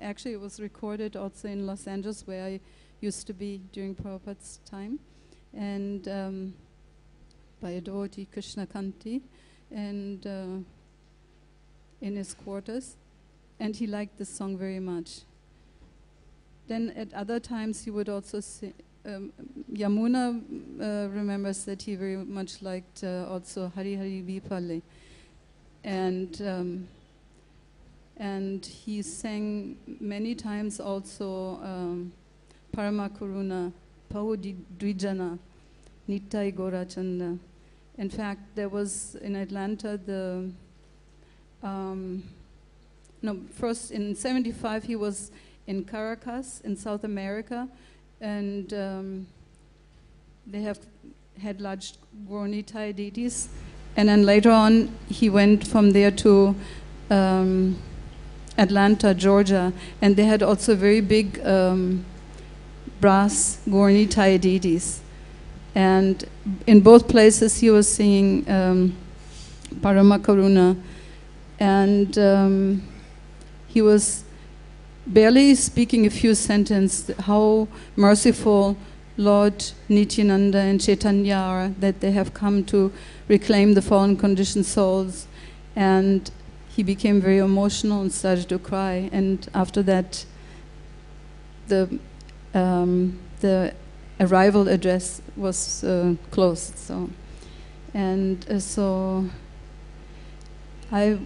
Actually, it was recorded also in Los Angeles, where I used to be during Prabhupada's time, and by a devotee, Krishna Consciousness, and in his quarters, and he liked this song very much. Then at other times he would also sing. Yamuna remembers that he very much liked also Hari Hari Vipale, and he sang many times also Parama Karuna, Pahudi Dwijana, Nittai Gora Chanda. In fact, there was in Atlanta first in '75 he was in Caracas in South America, and they had large Gaura-Nitai deities, and then later on he went from there to Atlanta, Georgia, and they had also very big brass Gaura-Nitai deities. And in both places he was singing Parama Karuna, and he was barely speaking a few sentences, how merciful Lord Nityananda and Chaitanya are, that they have come to reclaim the fallen conditioned souls. And he became very emotional and started to cry. And after that, the arrival address was closed. So, so I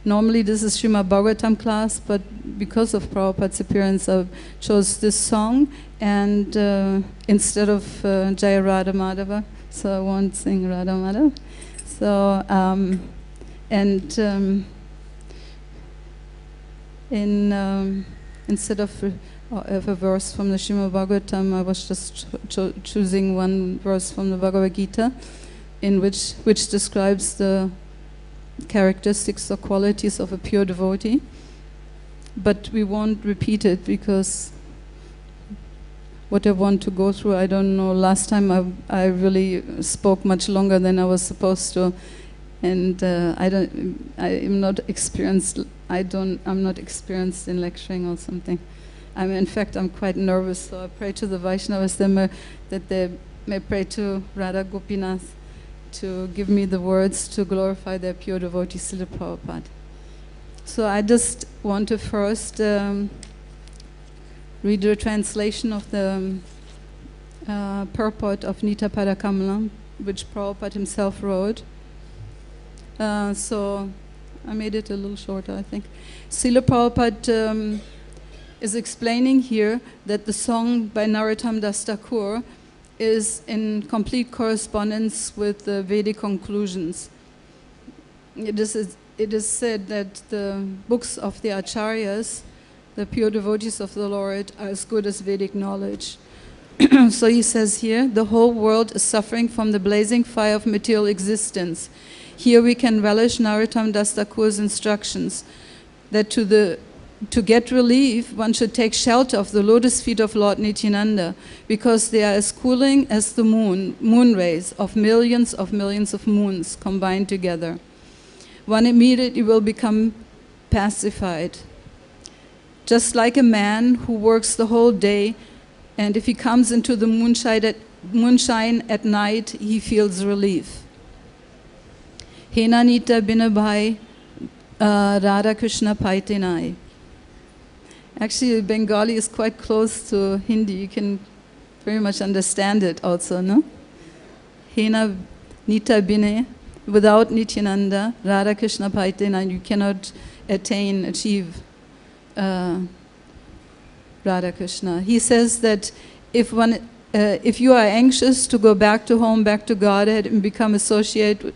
normally this is Srimad Bhagavatam class, but because of Prabhupada's appearance, I chose this song, and instead of Jaya Radha Madhava, so I won't sing Radha Madhava. So instead of a verse from the Srimad Bhagavatam, I was just choosing one verse from the Bhagavad Gita, which describes the characteristics or qualities of a pure devotee. But we won't repeat it, because what I want to go through, I don't know. Last time I really spoke much longer than I was supposed to, and I'm not experienced in lecturing or something. In fact, I'm quite nervous, so I pray to the Vaishnavas that they may pray to Radha Gopinath to give me the words to glorify their pure devotee, Srila Prabhupada. So I just want to first read the translation of the purport of Nita Padakamalam, which Prabhupada himself wrote. So I made it a little shorter, I think. Srila Prabhupada is explaining here that the song by Narottam Das Thakur is in complete correspondence with the Vedic conclusions. It is said that the books of the Acharyas, the pure devotees of the Lord, are as good as Vedic knowledge. So he says here, the whole world is suffering from the blazing fire of material existence. Here we can relish Narottam Das Thakur's instructions that to get relief, one should take shelter of the lotus feet of Lord Nityananda, because they are as cooling as the moon rays of millions of moons combined together. One immediately will become pacified. Just like a man who works the whole day, and if he comes into the moonshine at night, he feels relief. Hena Nita Binabhai Radha Krishna Paitinai. Actually, Bengali is quite close to Hindi. You can very much understand it also, no? Hena Nita Bine, without Nityananda, Radha Krishna Paitina, you cannot achieve Radha Krishna. He says that if you are anxious to go back to home, back to Godhead, and become associated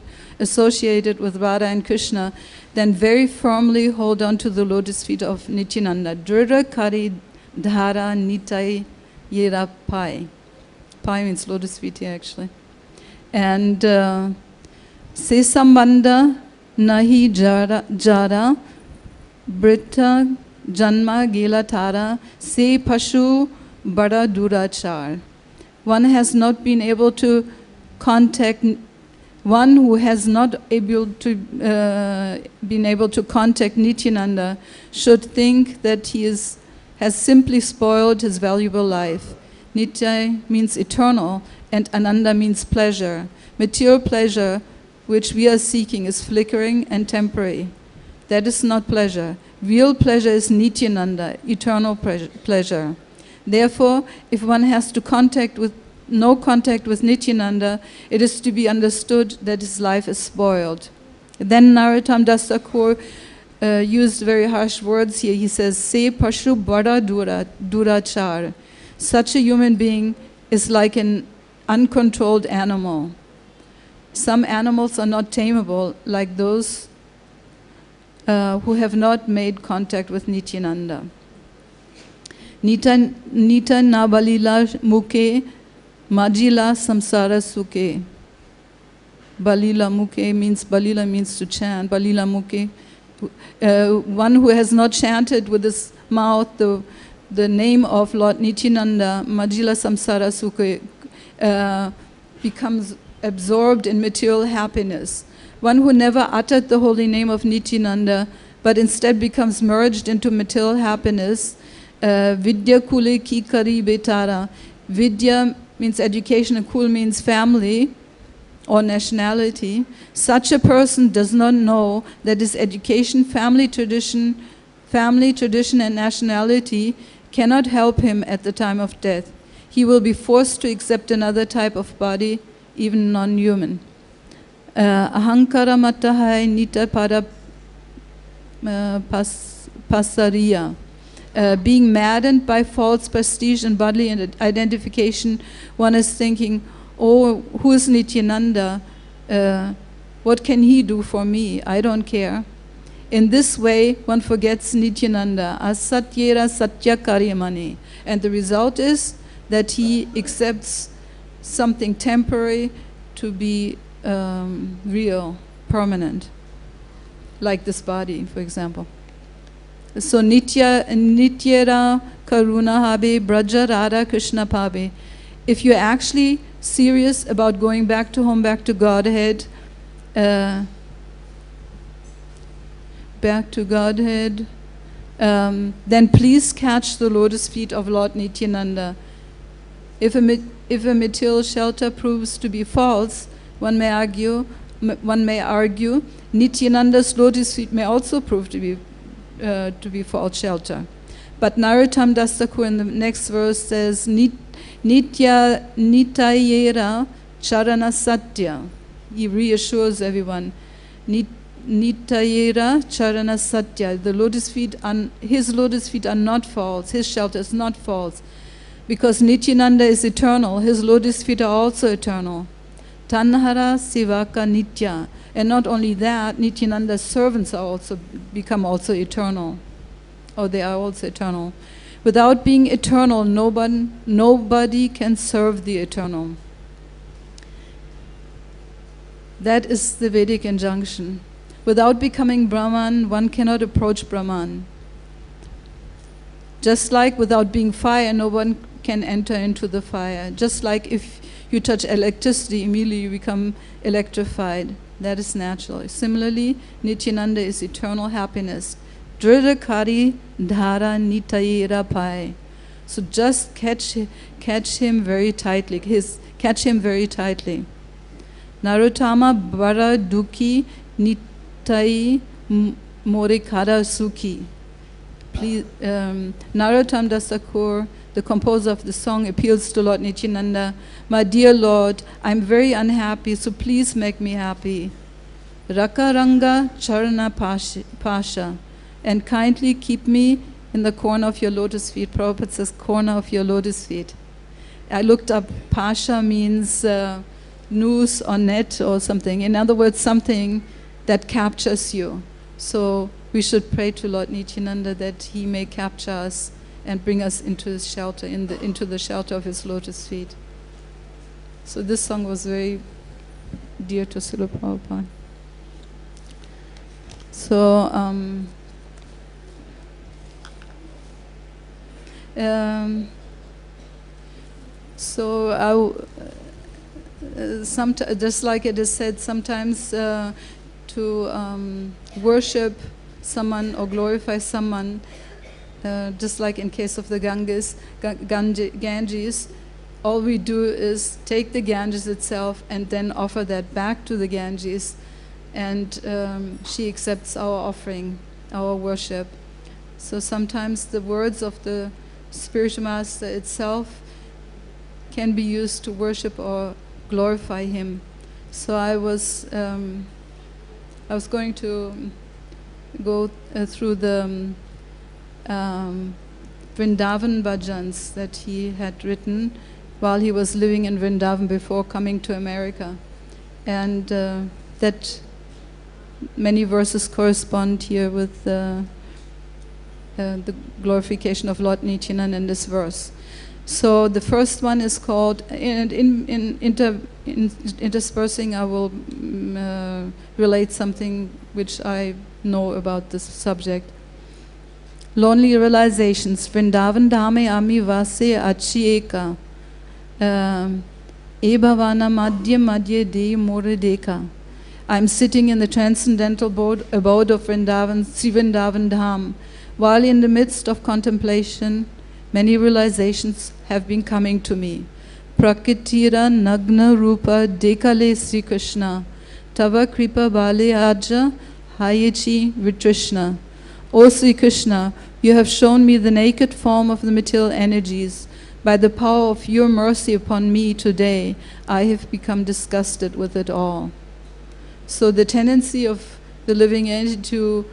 with Radha and Krishna, then very firmly hold on to the lotus feet of Nityananda. Dridra Kari Dhara Nitai Yera Pai. Pai means lotus feet here, actually. And Se Sambandha Nahi Jara Brita Janma Gela Tara Se Pashu Bada Durachar. One has not been able to contact One who has not been able to contact Nityananda should think that he has simply spoiled his valuable life. Nitya means eternal, and Ananda means pleasure. Material pleasure, which we are seeking, is flickering and temporary. That is not pleasure. Real pleasure is Nityananda, eternal pleasure. Therefore, if one has no contact with Nityananda, it is to be understood that his life is spoiled. Then Narottam Das Thakur used very harsh words here. He says, Se pashu bada durachar. Such a human being is like an uncontrolled animal. Some animals are not tameable, like those who have not made contact with Nityananda. Nita nabalila muke majila samsara suke. Balila means to chant. Balila muke. One who has not chanted with his mouth the name of Lord Nityananda, Majila Samsara Sukha, becomes absorbed in material happiness. One who never uttered the holy name of Nityananda, but instead becomes merged into material happiness, Vidya Kule Kikari Betara. Vidya means education and Kul means family or nationality. Such a person does not know that his education, family tradition and nationality cannot help him at the time of death. He will be forced to accept another type of body, even non-human. Ahankara matahai nita pada pasariya. Being maddened by false prestige and bodily identification, one is thinking, oh, who is Nityananda? What can he do for me? I don't care. In this way, one forgets Nityananda, asatyera satya karyamani. And the result is that he accepts something temporary to be real, permanent, like this body, for example. So nityera karuna habe braja Radha Krishna pabe. If you're actually serious about going back to home, back to Godhead, then please catch the lotus feet of Lord Nityananda. If a material shelter proves to be false, one may argue Nityananda's lotus feet may also prove to be false shelter. But Narottam Das Thakur in the next verse says, Nitya nitayera charana satya. He reassures everyone. Nitayera charana satya. His lotus feet are not false. His shelter is not false. Because Nityananda is eternal, his lotus feet are also eternal. Tanhara sivaka nitya. And not only that, Nityananda's servants are become also eternal. Or they are also eternal. Without being eternal, nobody can serve the eternal. That is the Vedic injunction. Without becoming Brahman, one cannot approach Brahman. Just like without being fire, no one can enter into the fire. Just like if you touch electricity, immediately you become electrified. That is natural. Similarly, Nityananda is eternal happiness. Dridakari dhara nitayera pai. So just catch him very tightly. Catch him very tightly. Narottama bara duki nitai morikara suki. Please, Narottam Das Thakur, the composer of the song, appeals to Lord Nityananda. My dear Lord, I'm very unhappy, so please make me happy. Rakaranga charana pasha. And kindly keep me in the corner of your lotus feet. Prabhupada says, corner of your lotus feet. I looked up, pasha means noose or net or something. In other words, something that captures you. So we should pray to Lord Nityananda that he may capture us and bring us into his shelter, into the shelter of his lotus feet. So this song was very dear to Srila Prabhupada. just like it is said, sometimes to worship someone or glorify someone, just like in case of the Ganges, all we do is take the Ganges itself and then offer that back to the Ganges, and she accepts our offering, our worship. So sometimes the words of the spiritual master itself can be used to worship or glorify him. So I was going to go through the Vrindavan bhajans that he had written while he was living in Vrindavan before coming to America, and that many verses correspond here with the glorification of Lord Nityananda in this verse. So the first one is called, and in interspersing I will relate something which I know about this subject. Lonely realizations. Vrindavan dhame ami vase achi eka. Ebhavana madhya madhya de more deka. I'm sitting in the transcendental abode of Vrindavan, Sri Vrindavan Dham. While in the midst of contemplation, many realizations have been coming to me. Prakritira nagna rupa dekale Sri Krishna, tava kripa bale aja hayechi vitrishna. O Sri Krishna, you have shown me the naked form of the material energies. By the power of your mercy upon me today, I have become disgusted with it all. So the tendency of the living entity to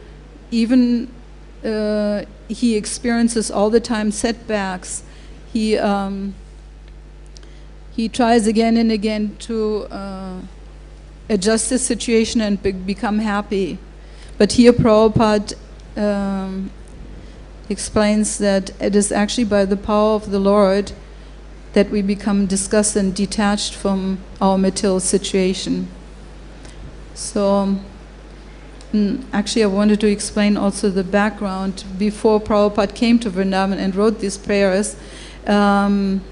even he experiences all the time setbacks. He tries again and again to adjust the situation and become happy. But here Prabhupada explains that it is actually by the power of the Lord that we become disgusted and detached from our material situation. So actually I wanted to explain also the background. Before Prabhupada came to Vrindavan and wrote these prayers, one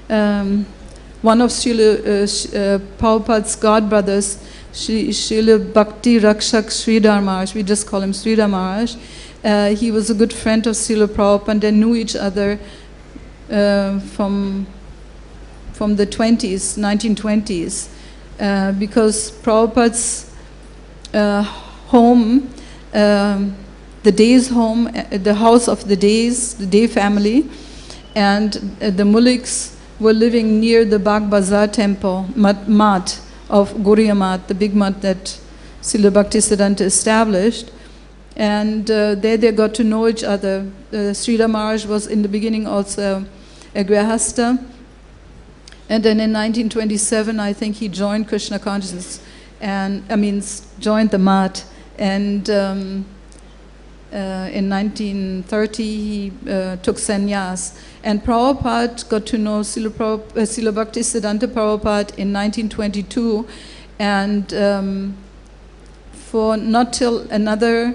of Prabhupada's godbrothers, Srila Bhakti Rakshak Sridhar Maharaj, we just call him Sridhar Maharaj, he was a good friend of Srila Prabhupada, and they knew each other from the 1920s, because Prabhupada's home, the Day's home, the house of the Days, the Day family, and the Muliks were living near the Bagh Bazaar temple, Mat of Guriya Mat, the big mat that Srila Bhaktisiddhanta established. And there they got to know each other. Sridhar Maharaj was in the beginning also a Grihastha. And then in 1927, I think he joined Krishna Consciousness, and joined the Mat. And in 1930, he took sannyas. And Prabhupada got to know Srila Bhaktisiddhanta Prabhupada in 1922, and for not till another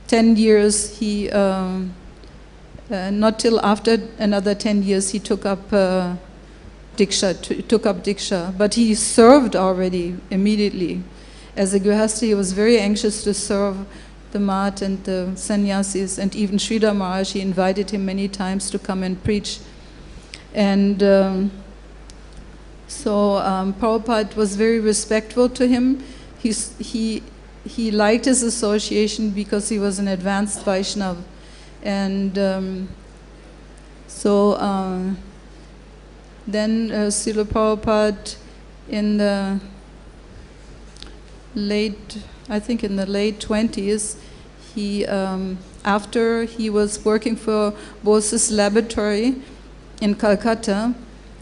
10 years, not till after another 10 years, he took up Diksha. But he served already immediately. As a Grihastha, he was very anxious to serve the Mat and the sannyasis, and even Sridhar Maharaj, he invited him many times to come and preach. And Prabhupada was very respectful to him. He liked his association because he was an advanced Vaishnava. And then Srila Prabhupada in the late 20s, he after he was working for Bose's laboratory in Calcutta,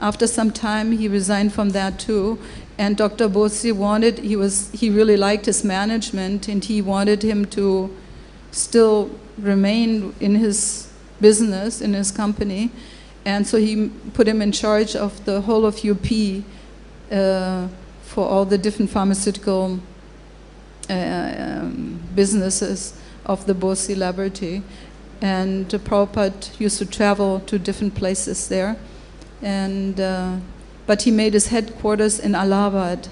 after some time he resigned from that too, and Dr. Bose he really liked his management, and he wanted him to still remain in his business, in his company, and so he put him in charge of the whole of UP for all the different pharmaceutical businesses of the Bose laboratory. And Prabhupada used to travel to different places there. and but he made his headquarters in Allahabad,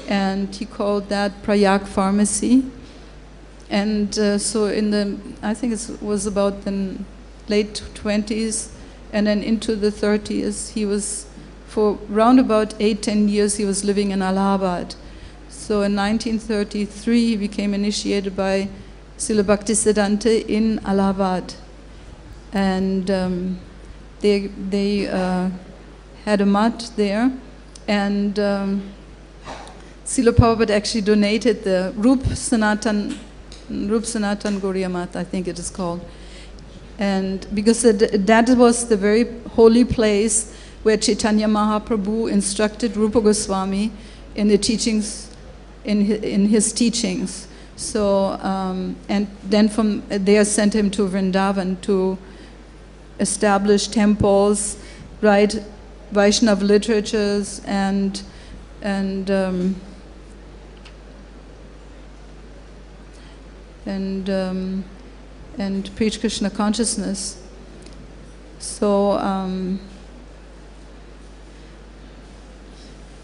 and he called that Prayag Pharmacy. And so I think it was about the late 20s and then into the 30s, he was, for round about 8-10 years, he was living in Allahabad. So in 1933, he became initiated by Srila Bhaktisiddhanta in Allahabad. And they had a mat there, and Srila Prabhupada actually donated the Rup Sanatan Gauriya Mat, I think it is called. And because that was the very holy place where Chaitanya Mahaprabhu instructed Rupa Goswami in the teachings, in his teachings. So, and then from there sent him to Vrindavan to establish temples, write Vaishnava literatures, and preach Krishna consciousness. So,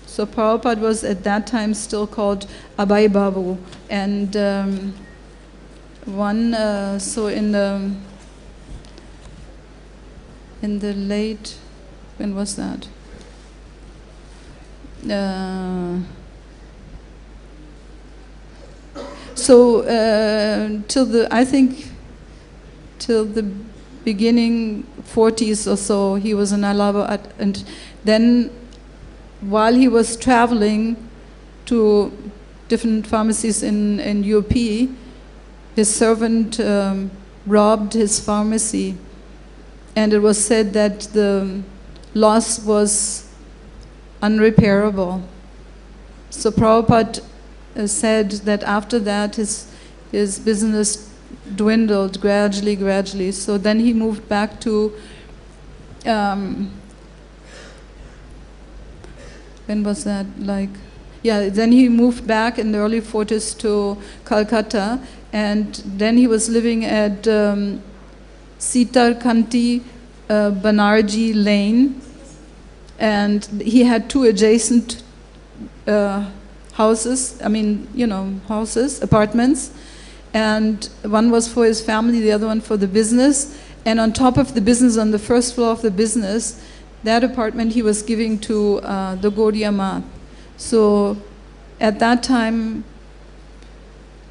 so Prabhupada was at that time still called Abhay Babu, and so in the late, when was that? Till the beginning 40s or so, he was in Allahabad, and then while he was traveling to different pharmacies in UP, his servant robbed his pharmacy, and it was said that the loss was unrepairable. So Prabhupada said that after that his business dwindled gradually. So then he moved back to, when was that? Then he moved back in the early 40s to Calcutta, and then he was living at Sitarkanti Banerjee Lane, and he had two adjacent houses, apartments, and one was for his family, the other one for the business. And on top of the business, on the first floor of the business, that apartment he was giving to the Gaudiya Math. So at that time,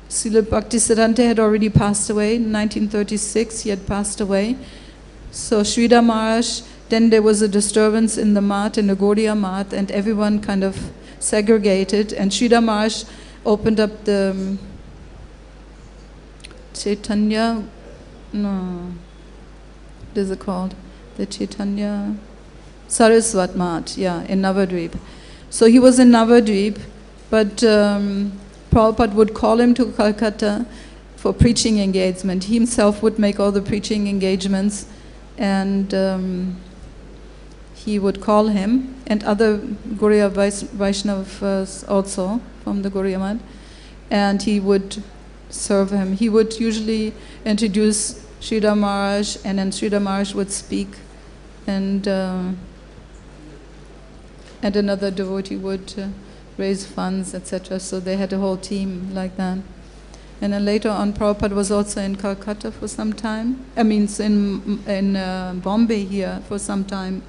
Srila Bhaktisiddhanta had already passed away. In 1936, he had passed away. So Sridhar Maharaj, then there was a disturbance in the Math, in the Gaudiya Math, and everyone kind of segregated. And Sridhar Maharaj opened up the Chaitanya, what is it called? The Chaitanya Saraswat Math, in Navadvip. So he was in Navadvip, but Prabhupada would call him to Calcutta for preaching engagement. He himself would make all the preaching engagements, and he would call him, and other Gauriya Vaishnavas also from the Gauriya Math, and he would serve him. He would usually introduce Sridhar Maharaj, and then Sridhar Maharaj would speak, and another devotee would raise funds, etc. So they had a whole team like that. And then later on, Prabhupada was also in Calcutta for some time. In Bombay here for some time.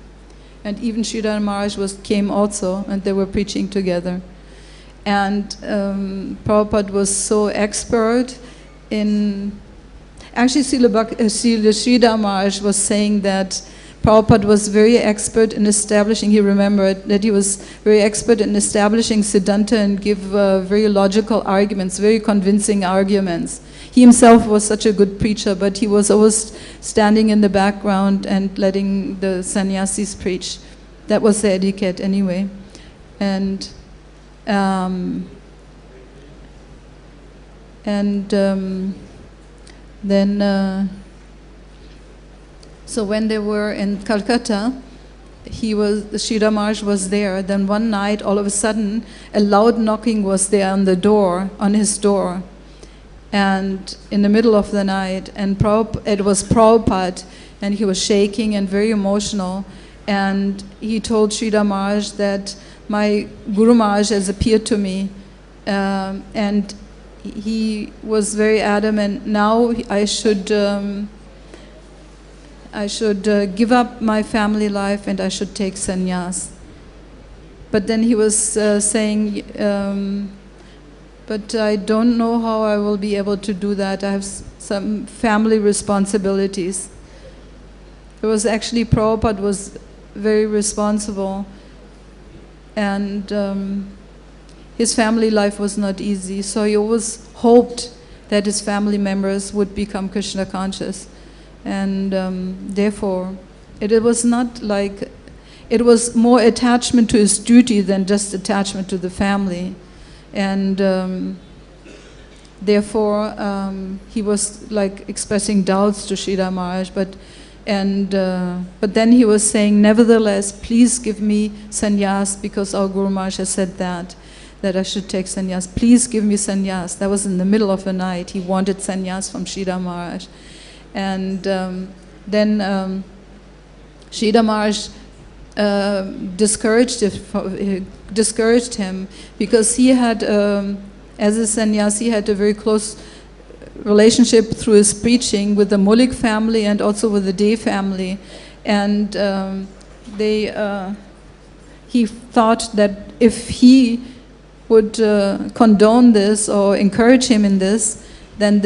And even Sridhar Maharaj came also, and they were preaching together. And Prabhupada was so expert in... Actually, Sridhar Maharaj was saying that Prabhupada was very expert in establishing, he remembered that he was very expert in establishing Siddhanta and give very logical arguments, very convincing arguments. He himself was such a good preacher, but he was always standing in the background and letting the sannyasis preach. That was the etiquette anyway. And so when they were in Calcutta, Sridhar Maharaj was there. Then one night, all of a sudden, a loud knocking was there on his door, and in the middle of the night, and it was Prabhupada, and he was shaking and very emotional, And he told Sridhar Maharaj that my Guru Maharaj has appeared to me, and he was very adamant. Now I should give up my family life and I should take sannyas. But then he was saying, but I don't know how I will be able to do that. I have some family responsibilities. It was actually Prabhupada was very responsible, and his family life was not easy. So he always hoped that his family members would become Krishna conscious, and therefore it was not like, it was more attachment to his duty than just attachment to the family. And therefore he was like expressing doubts to Sridhar Maharaj, but then he was saying, nevertheless, please give me sannyas, because our Guru Maharaj has said that I should take sannyas. Please give me sannyas. That was in the middle of the night. He wanted sannyas from Sridhar Maharaj. And then Sridhar Maharaj discouraged him, because he had, as a sannyasi, had a very close relationship through his preaching with the Maulik family and also with the Dey family. And he thought that if he would condone this or encourage him in this, then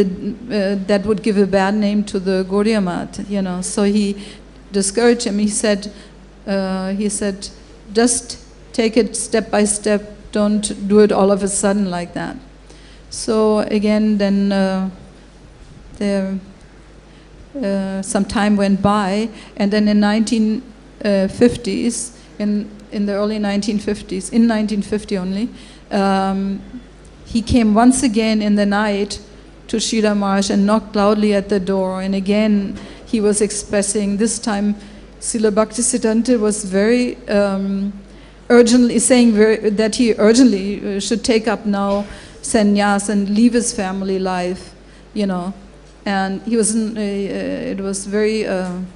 that would give a bad name to the Gaudiya Math, you know. So he discouraged him. He said, just take it step by step. Don't do it all of a sudden like that. So again, then some time went by, and then in 1950s, in the early 1950s, in 1950 only, he came once again in the night to Sridhar Maharaj and knocked loudly at the door. And again, he was expressing, this time Srila Bhaktisiddhanta was very urgently saying that he urgently should take up now sannyas and leave his family life, you know. And he was, it was very an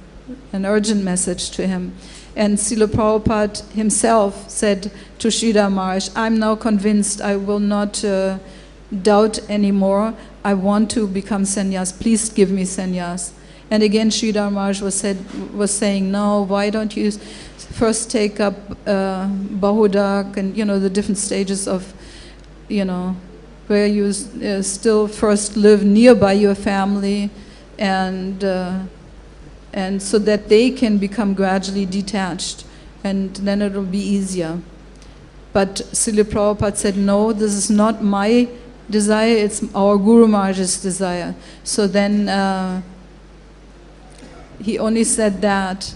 urgent message to him. And Srila Prabhupada himself said to Sridhar Maharaj, I'm now convinced, I will not doubt anymore. I want to become sannyas. Please give me sannyas. And again, Sridhar Maharaj was saying, no, why don't you first take up Bahudak and, you know, the different stages of, you know, where you still first live nearby your family, and so that they can become gradually detached, and then it will be easier. But Srila Prabhupada said, no, this is not my desire, it's our Guru Maharaj's desire. So then he only said that,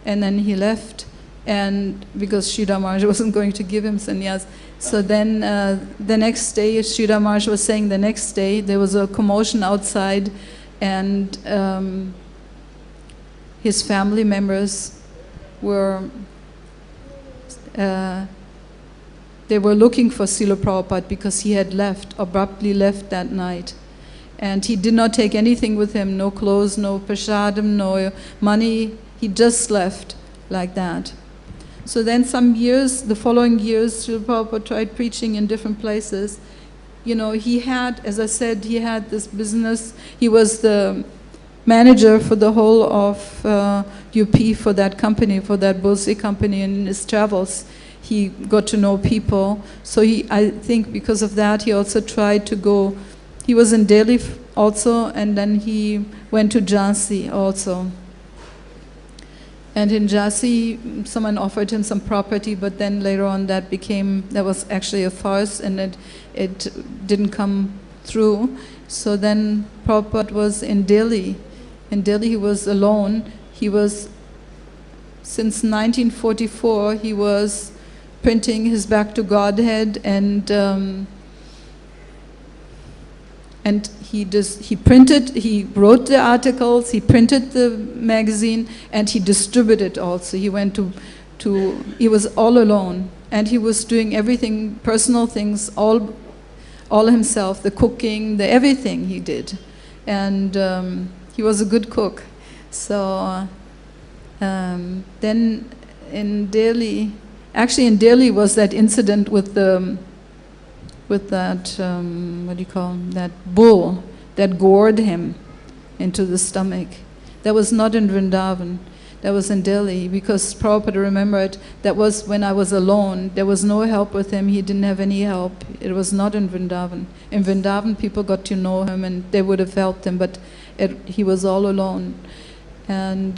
and then he left, and because Sridhar Maharaj wasn't going to give him sannyas. So then the next day, Sridhar Maharaj was saying the next day, there was a commotion outside, and his family members were, they were looking for Srila Prabhupada because he had left, abruptly left that night. And he did not take anything with him, no clothes, no prasadam, no money. He just left like that. So then some years, the following years, Srila Prabhupada tried preaching in different places. You know, he had, as I said, he had this business. He was the manager for the whole of UP for that company, for that Bolsi company. And in his travels, he got to know people. So I think because of that, he also tried to go. He was in Delhi also, and then he went to Jhansi also. And in Jhansi, someone offered him some property, but then later on that was actually a farce, and it didn't come through. So then Prabhupada was in Delhi. In Delhi he was alone. He was, since 1944, he was printing his Back to Godhead, and he wrote the articles, he printed the magazine, and he distributed also. He went he was all alone, and he was doing everything, personal things, all himself, the cooking, the everything he did. And he was a good cook. So then in Delhi, actually in Delhi was that incident with that, what do you call him, that bull that gored him into the stomach. That was not in Vrindavan, that was in Delhi, because Prabhupada remembered that was when I was alone. There was no help with him, he didn't have any help. It was not in Vrindavan. In Vrindavan people got to know him and they would have helped him, but he was all alone. And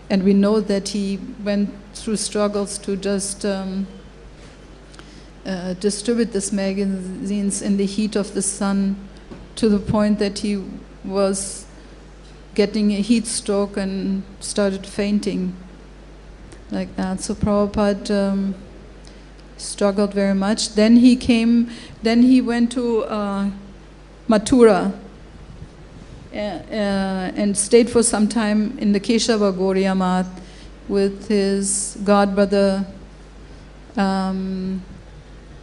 we know that he went through struggles to just distribute these magazines in the heat of the sun, to the point that he was getting a heat stroke and started fainting like that. So Prabhupada struggled very much. Then he went to Mathura and stayed for some time in the Keshava Gauriya Math with his godbrother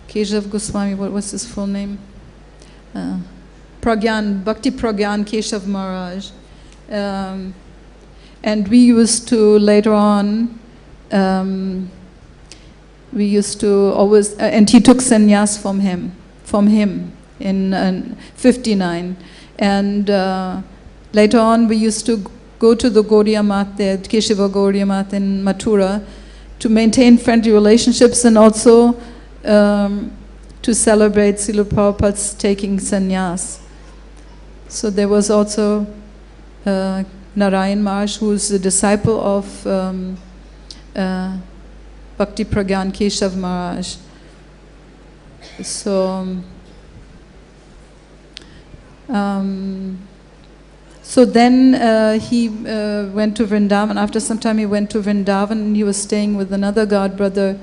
Keshav Goswami. What was his full name? Bhakti Pragyan Keshav Maharaj. And we used to later on, we used to always, and he took sannyas from him in 59. And later on we used to go to the Gauriya Math there, Keshava Gauriya Math in Mathura, to maintain friendly relationships and also to celebrate Srila Prabhupada's taking sannyas. So there was also Narayan Maharaj, who is the disciple of Bhakti Pragyan Keshav Maharaj. So then he went to Vrindavan. After some time he went to Vrindavan and he was staying with another godbrother,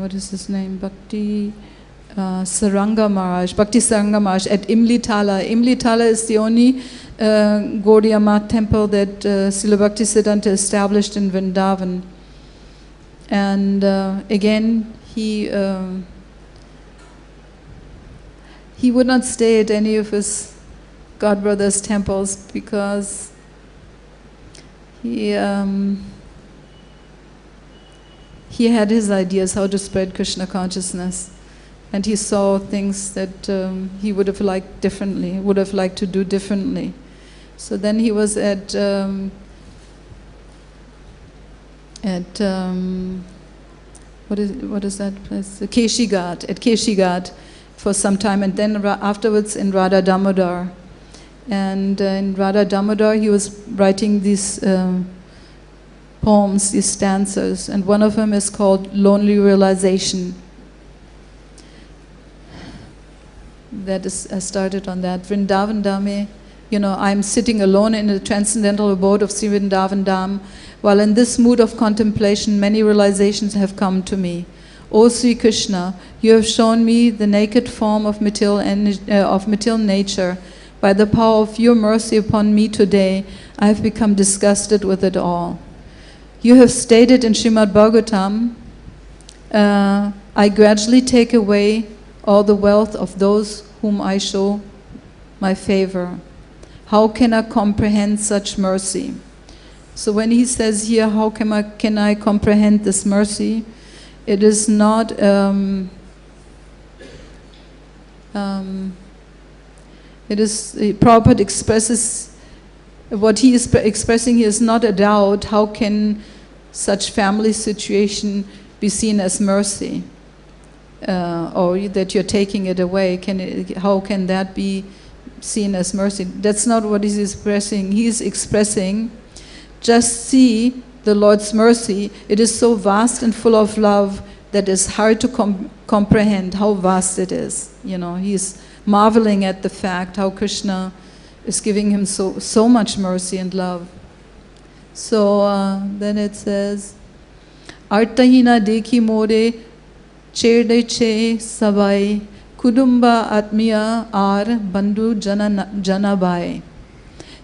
what is his name? Bhakti Saranga Maharaj, Bhakti Saranga Maharaj at Imlitala. Imlitala is the only Gaudiya Math temple that Srila Bhaktisiddhanta established in Vrindavan. And again, he would not stay at any of his godbrothers' temples because he had his ideas how to spread Krishna consciousness, and he saw things that he would have liked differently, would have liked to do differently. So then he was at what is that place? Keshigat, at Keshigat for some time, and then afterwards in Radha Damodar. And in Radha Damodar he was writing these poems, these stanzas, and one of them is called Lonely Realization. That is, I started on that. Vrindavan Dhame, I'm sitting alone in the transcendental abode of Sri Vrindavan Dham, while in this mood of contemplation many realizations have come to me. O Sri Krishna, you have shown me the naked form of material nature. By the power of your mercy upon me today, I have become disgusted with it all. You have stated in Srimad Bhagavatam, I gradually take away all the wealth of those whom I show my favor. How can I comprehend such mercy? So when he says here, how can I comprehend this mercy? It is not Prabhupada expresses, what he is expressing here is not a doubt. How can such family situation be seen as mercy? Or that you're taking it away, how can that be seen as mercy? That's not what he's expressing. He's expressing, just see the Lord's mercy. It is so vast and full of love that it's hard to comprehend how vast it is. He's marveling at the fact how Krishna is giving him so much mercy and love. So then it says, Artahina dekhi more cherde che sabai kudumba atmiya ar bandhu janabai.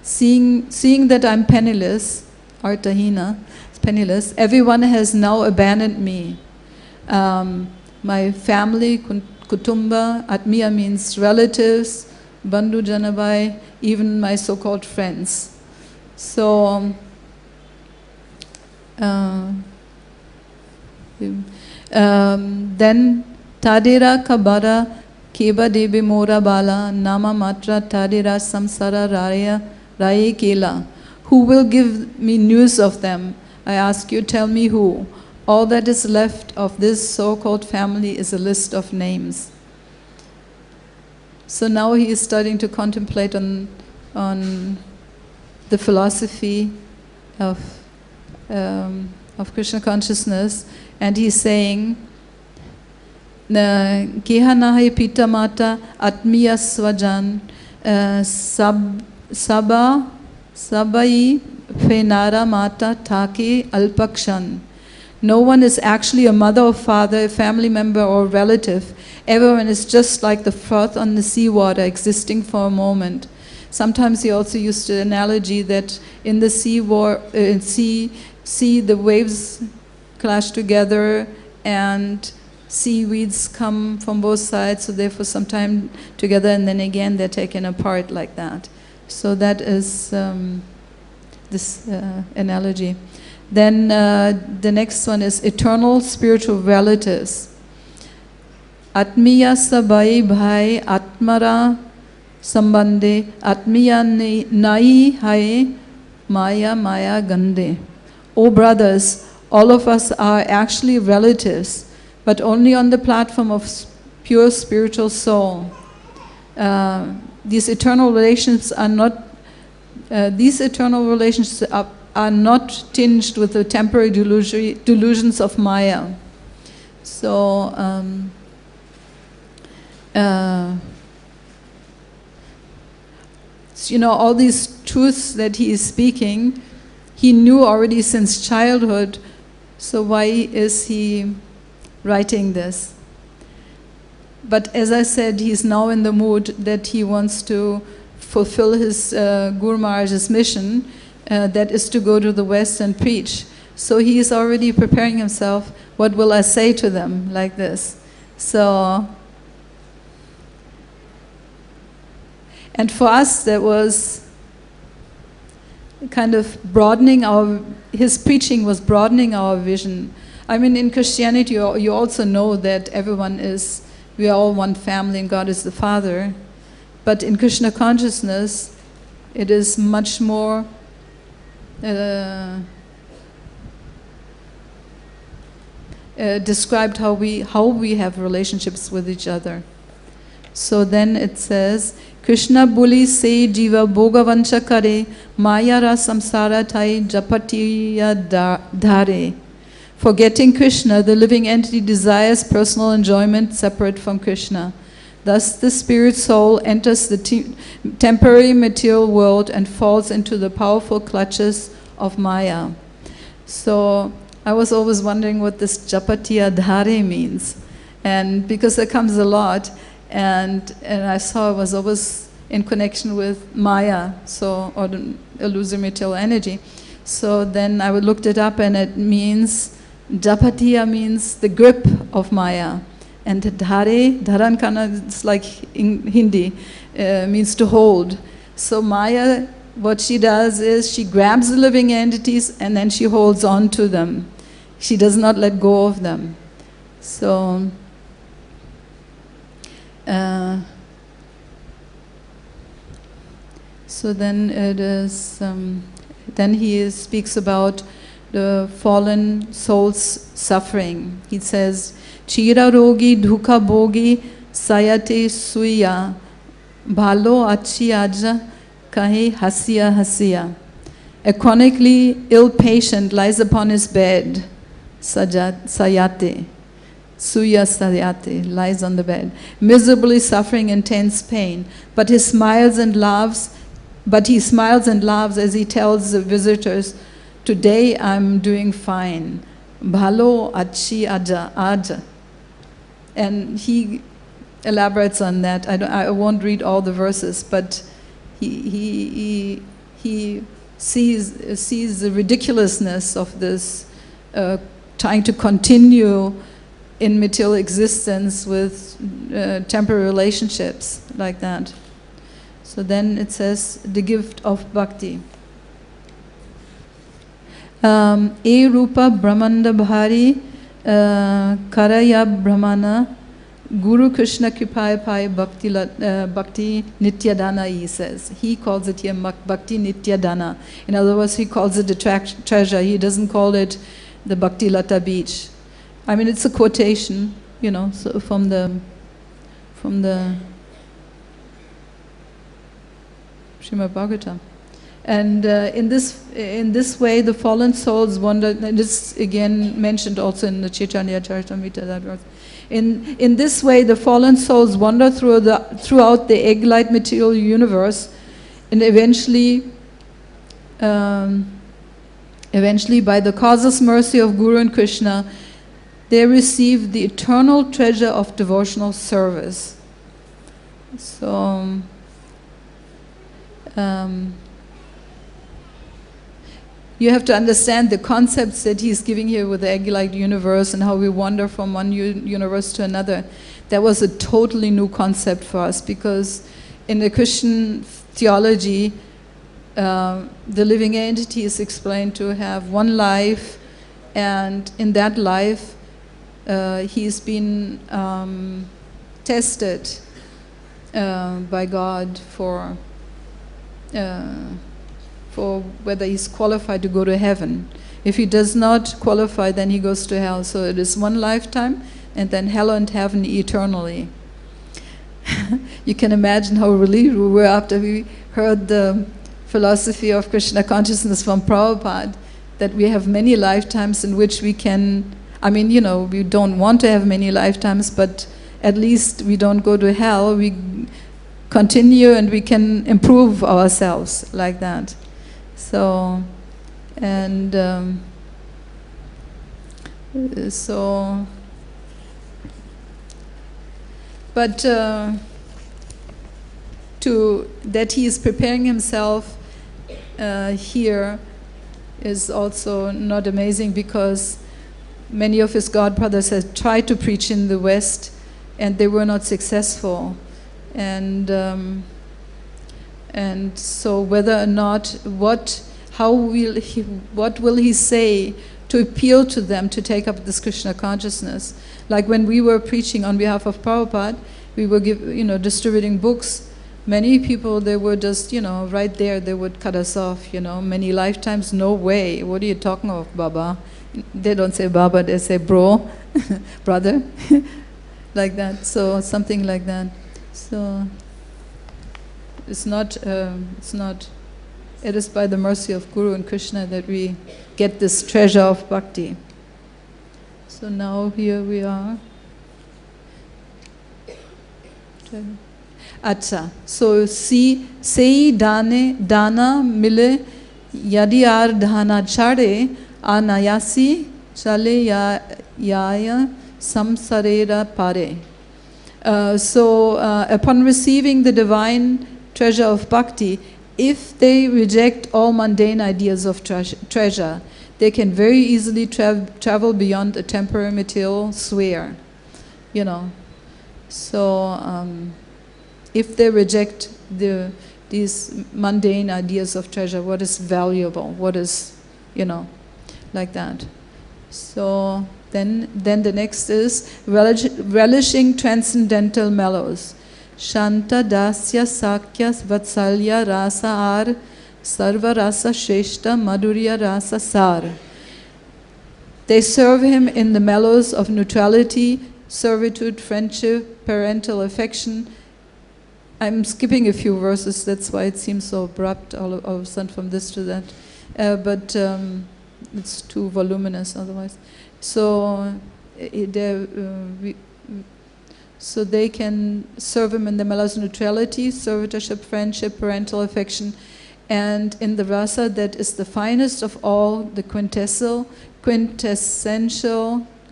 Seeing that I'm penniless, Artahina, penniless, everyone has now abandoned me. My family, kutumba, atmiya means relatives, bandhu janabai, even my so-called friends. So Then Tadira Kabara Keba Debi Mora Bala Nama Matra Tadira Samsara Raya Raye Kela. Who will give me news of them? I ask you, tell me who. All that is left of this so-called family is a list of names. So now he is starting to contemplate on the philosophy of Krishna consciousness, and he's saying, Kehanahe Pita Mata Atmiya Swajan Sabai Fenara Mata Take Alpakshan. No one is actually a mother or father, a family member or relative. Everyone is just like the froth on the seawater, existing for a moment. Sometimes he also used the analogy that in the sea the waves clash together and seaweeds come from both sides, so they're for some time together and then again they're taken apart like that. So that is this analogy. Then the next one is eternal spiritual relatives. Atmiya sabai bhai atmara sambande atmiya nai hai maya maya gande. O brothers, all of us are actually relatives, but only on the platform of pure spiritual soul. These eternal relationships are not are not tinged with the temporary delusions of Maya. So, you know, all these truths that he is speaking, he knew already since childhood, so why is he writing this? But as I said, he's now in the mood that he wants to fulfill his Guru Maharaj's mission, that is to go to the West and preach. So he is already preparing himself, what will I say to them, like this. So, and for us that was kind of broadening his preaching was broadening our vision. I mean, in Christianity you also know that we are all one family and God is the Father. But in Krishna consciousness, it is much more described how we have relationships with each other. So then it says, Krishna buli se jiva bhogavancha kare maya ra samsara thai japatiya dhare. Forgetting Krishna, the living entity desires personal enjoyment separate from Krishna. Thus the spirit soul enters the temporary material world and falls into the powerful clutches of Maya. So I was always wondering what this Japatiya Dhare means. And because it comes a lot, and I saw it was always in connection with Maya, so, or the illusory material energy. So then I looked it up and it means, Japatiya means the grip of Maya. And dhare, dharankana, it's like in Hindi, means to hold. So Maya, what she does is she grabs the living entities and then she holds on to them. She does not let go of them. So, so then it is, then he speaks about the fallen soul's suffering. He says, Chira rogi dhukha bogi sayate suya bhalo achi aja kahe hasiya hasiya. A chronically ill patient lies upon his bed, sayate, suya sayate, lies on the bed, miserably suffering intense pain, but he smiles and laughs as he tells the visitors, today I'm doing fine. Bhalo achi aja. And he elaborates on that. I won't read all the verses, but he sees the ridiculousness of this trying to continue in material existence with temporary relationships like that. So then it says the gift of bhakti. E Rupa Brahmanda Bhari Karaya Brahmana Guru Krishna Kripai Pai Bhakti Nityadana, he says. He calls it here Bhakti Nityadana. In other words, he calls it the treasure. He doesn't call it the Bhakti Lata beach. I mean, it's a quotation, you know, so from the Srimad Bhagavatam. And in this way, the fallen souls wander. And this again mentioned also in the Chaitanya Charitamrita. That was in this way, the fallen souls wander throughout the egg-like material universe, and eventually, by the causeless mercy of Guru and Krishna, they receive the eternal treasure of devotional service. So. You have to understand the concepts that he's giving here with the egg-like universe and how we wander from one universe to another. That was a totally new concept for us, because in the Christian theology, the living entity is explained to have one life, and in that life, he's been tested by God for whether he's qualified to go to heaven. If he does not qualify, then he goes to hell. So it is one lifetime, and then hell and heaven eternally. You can imagine how relieved we were after we heard the philosophy of Krishna Consciousness from Prabhupada, that we have many lifetimes in which we can, I mean, you know, we don't want to have many lifetimes, but at least we don't go to hell. We continue and we can improve ourselves like that. So, and but that he is preparing himself here is also not amazing, because many of his godbrothers had tried to preach in the West and they were not successful. And so whether or not, what will he say to appeal to them to take up this Krishna consciousness? Like when we were preaching on behalf of Prabhupada, we were distributing books. Many people, they were just, right there, they would cut us off, many lifetimes, no way. What are you talking of, Baba? They don't say Baba, they say bro, brother, like that. So something like that. So it is by the mercy of Guru and Krishna that we get this treasure of bhakti. So now here we are. Acha. So sei dana mile yadi ar dhana chare anayasi chale yaya samsarera pare. So upon receiving the divine treasure of bhakti, if they reject all mundane ideas of treasure, they can very easily travel beyond a temporary material sphere. So if they reject these mundane ideas of treasure, what is valuable, what is, like that. So then the next is relishing transcendental mellows. Shanta dasya sakya vatsalya rasa ar sarva rasa sheshta madhurya rasa sar. They serve him in the mellows of neutrality, servitude, friendship, parental affection. I'm skipping a few verses, that's why it seems so abrupt all of a sudden from this to that. But it's too voluminous otherwise. So they can serve him in the mellows of neutrality, servitorship, friendship, parental affection, and in the rasa that is the finest of all, the quintessential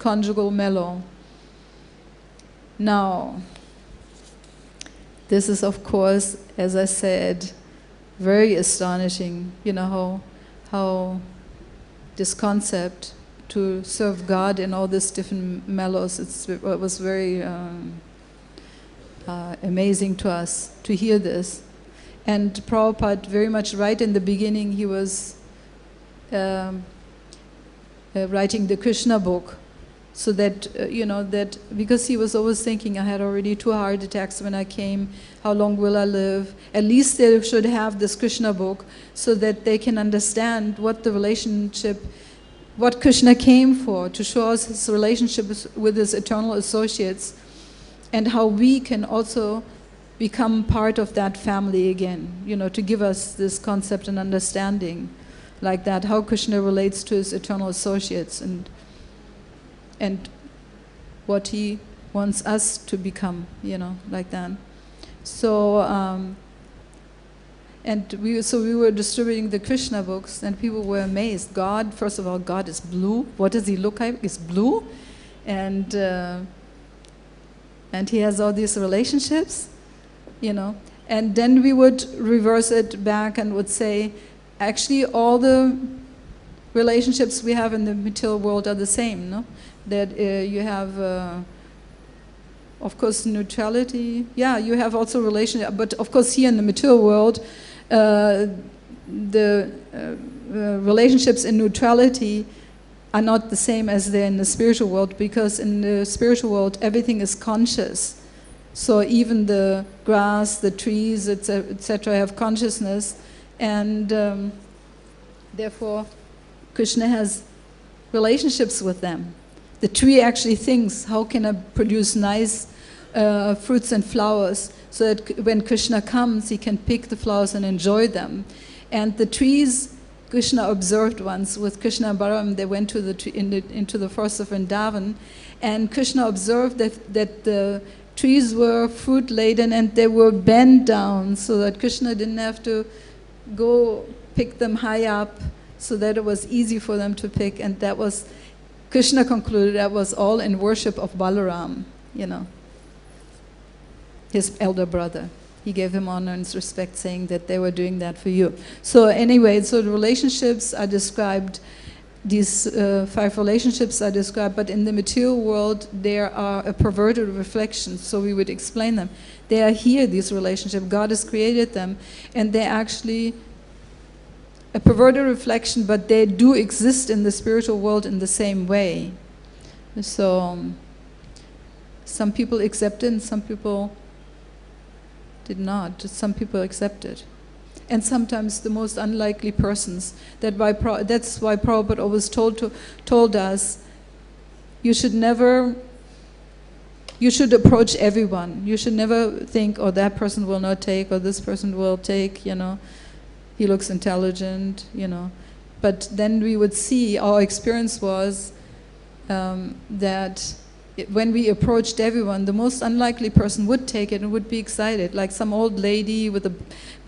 conjugal mellow. Now, this is, of course, as I said, very astonishing. How this concept to serve God in all these different mellows, it was very amazing to us to hear this. And Prabhupada, very much right in the beginning, he was writing the Krishna book, so that, that because he was always thinking, I had already 2 heart attacks when I came, how long will I live? At least they should have this Krishna book so that they can understand what the relationship, what Krishna came for, to show us his relationship with his eternal associates, and how we can also become part of that family again, to give us this concept and understanding like that, how Krishna relates to his eternal associates and what he wants us to become, like that. So, we were distributing the Krishna books, and people were amazed. God, first of all, God is blue. What does he look like? He's blue, and he has all these relationships, And then we would reverse it back and would say, actually, all the relationships we have in the material world are the same, no? That you have, of course, neutrality. Yeah, you have also relationship, but of course here in the material world, the relationships in neutrality are not the same as they're in the spiritual world, because in the spiritual world everything is conscious. So even the grass, the trees, etc., have consciousness, and therefore Krishna has relationships with them. The tree actually thinks, how can I produce nice fruits and flowers, so that when Krishna comes, he can pick the flowers and enjoy them. And the trees, Krishna observed once with Krishna and Balaram, they went to into the forest of Vrindavan, and Krishna observed that the trees were fruit laden and they were bent down, so that Krishna didn't have to go pick them high up, so that it was easy for them to pick. And that was, Krishna concluded, that was all in worship of Balaram, his elder brother. He gave him honor and respect, saying that they were doing that for you. So anyway, so the relationships are described, these 5 relationships are described, but in the material world there are a perverted reflection, so we would explain them. They are here, these relationships. God has created them, and they're actually a perverted reflection, but they do exist in the spiritual world in the same way. So some people accept it and some people did not. Some people accept it. And sometimes the most unlikely persons. That's why Prabhupada always told us, you should approach everyone. You should never think, oh, that person will not take, or this person will take, he looks intelligent, But then we would see, our experience was that when we approached everyone, the most unlikely person would take it and would be excited, like some old lady with a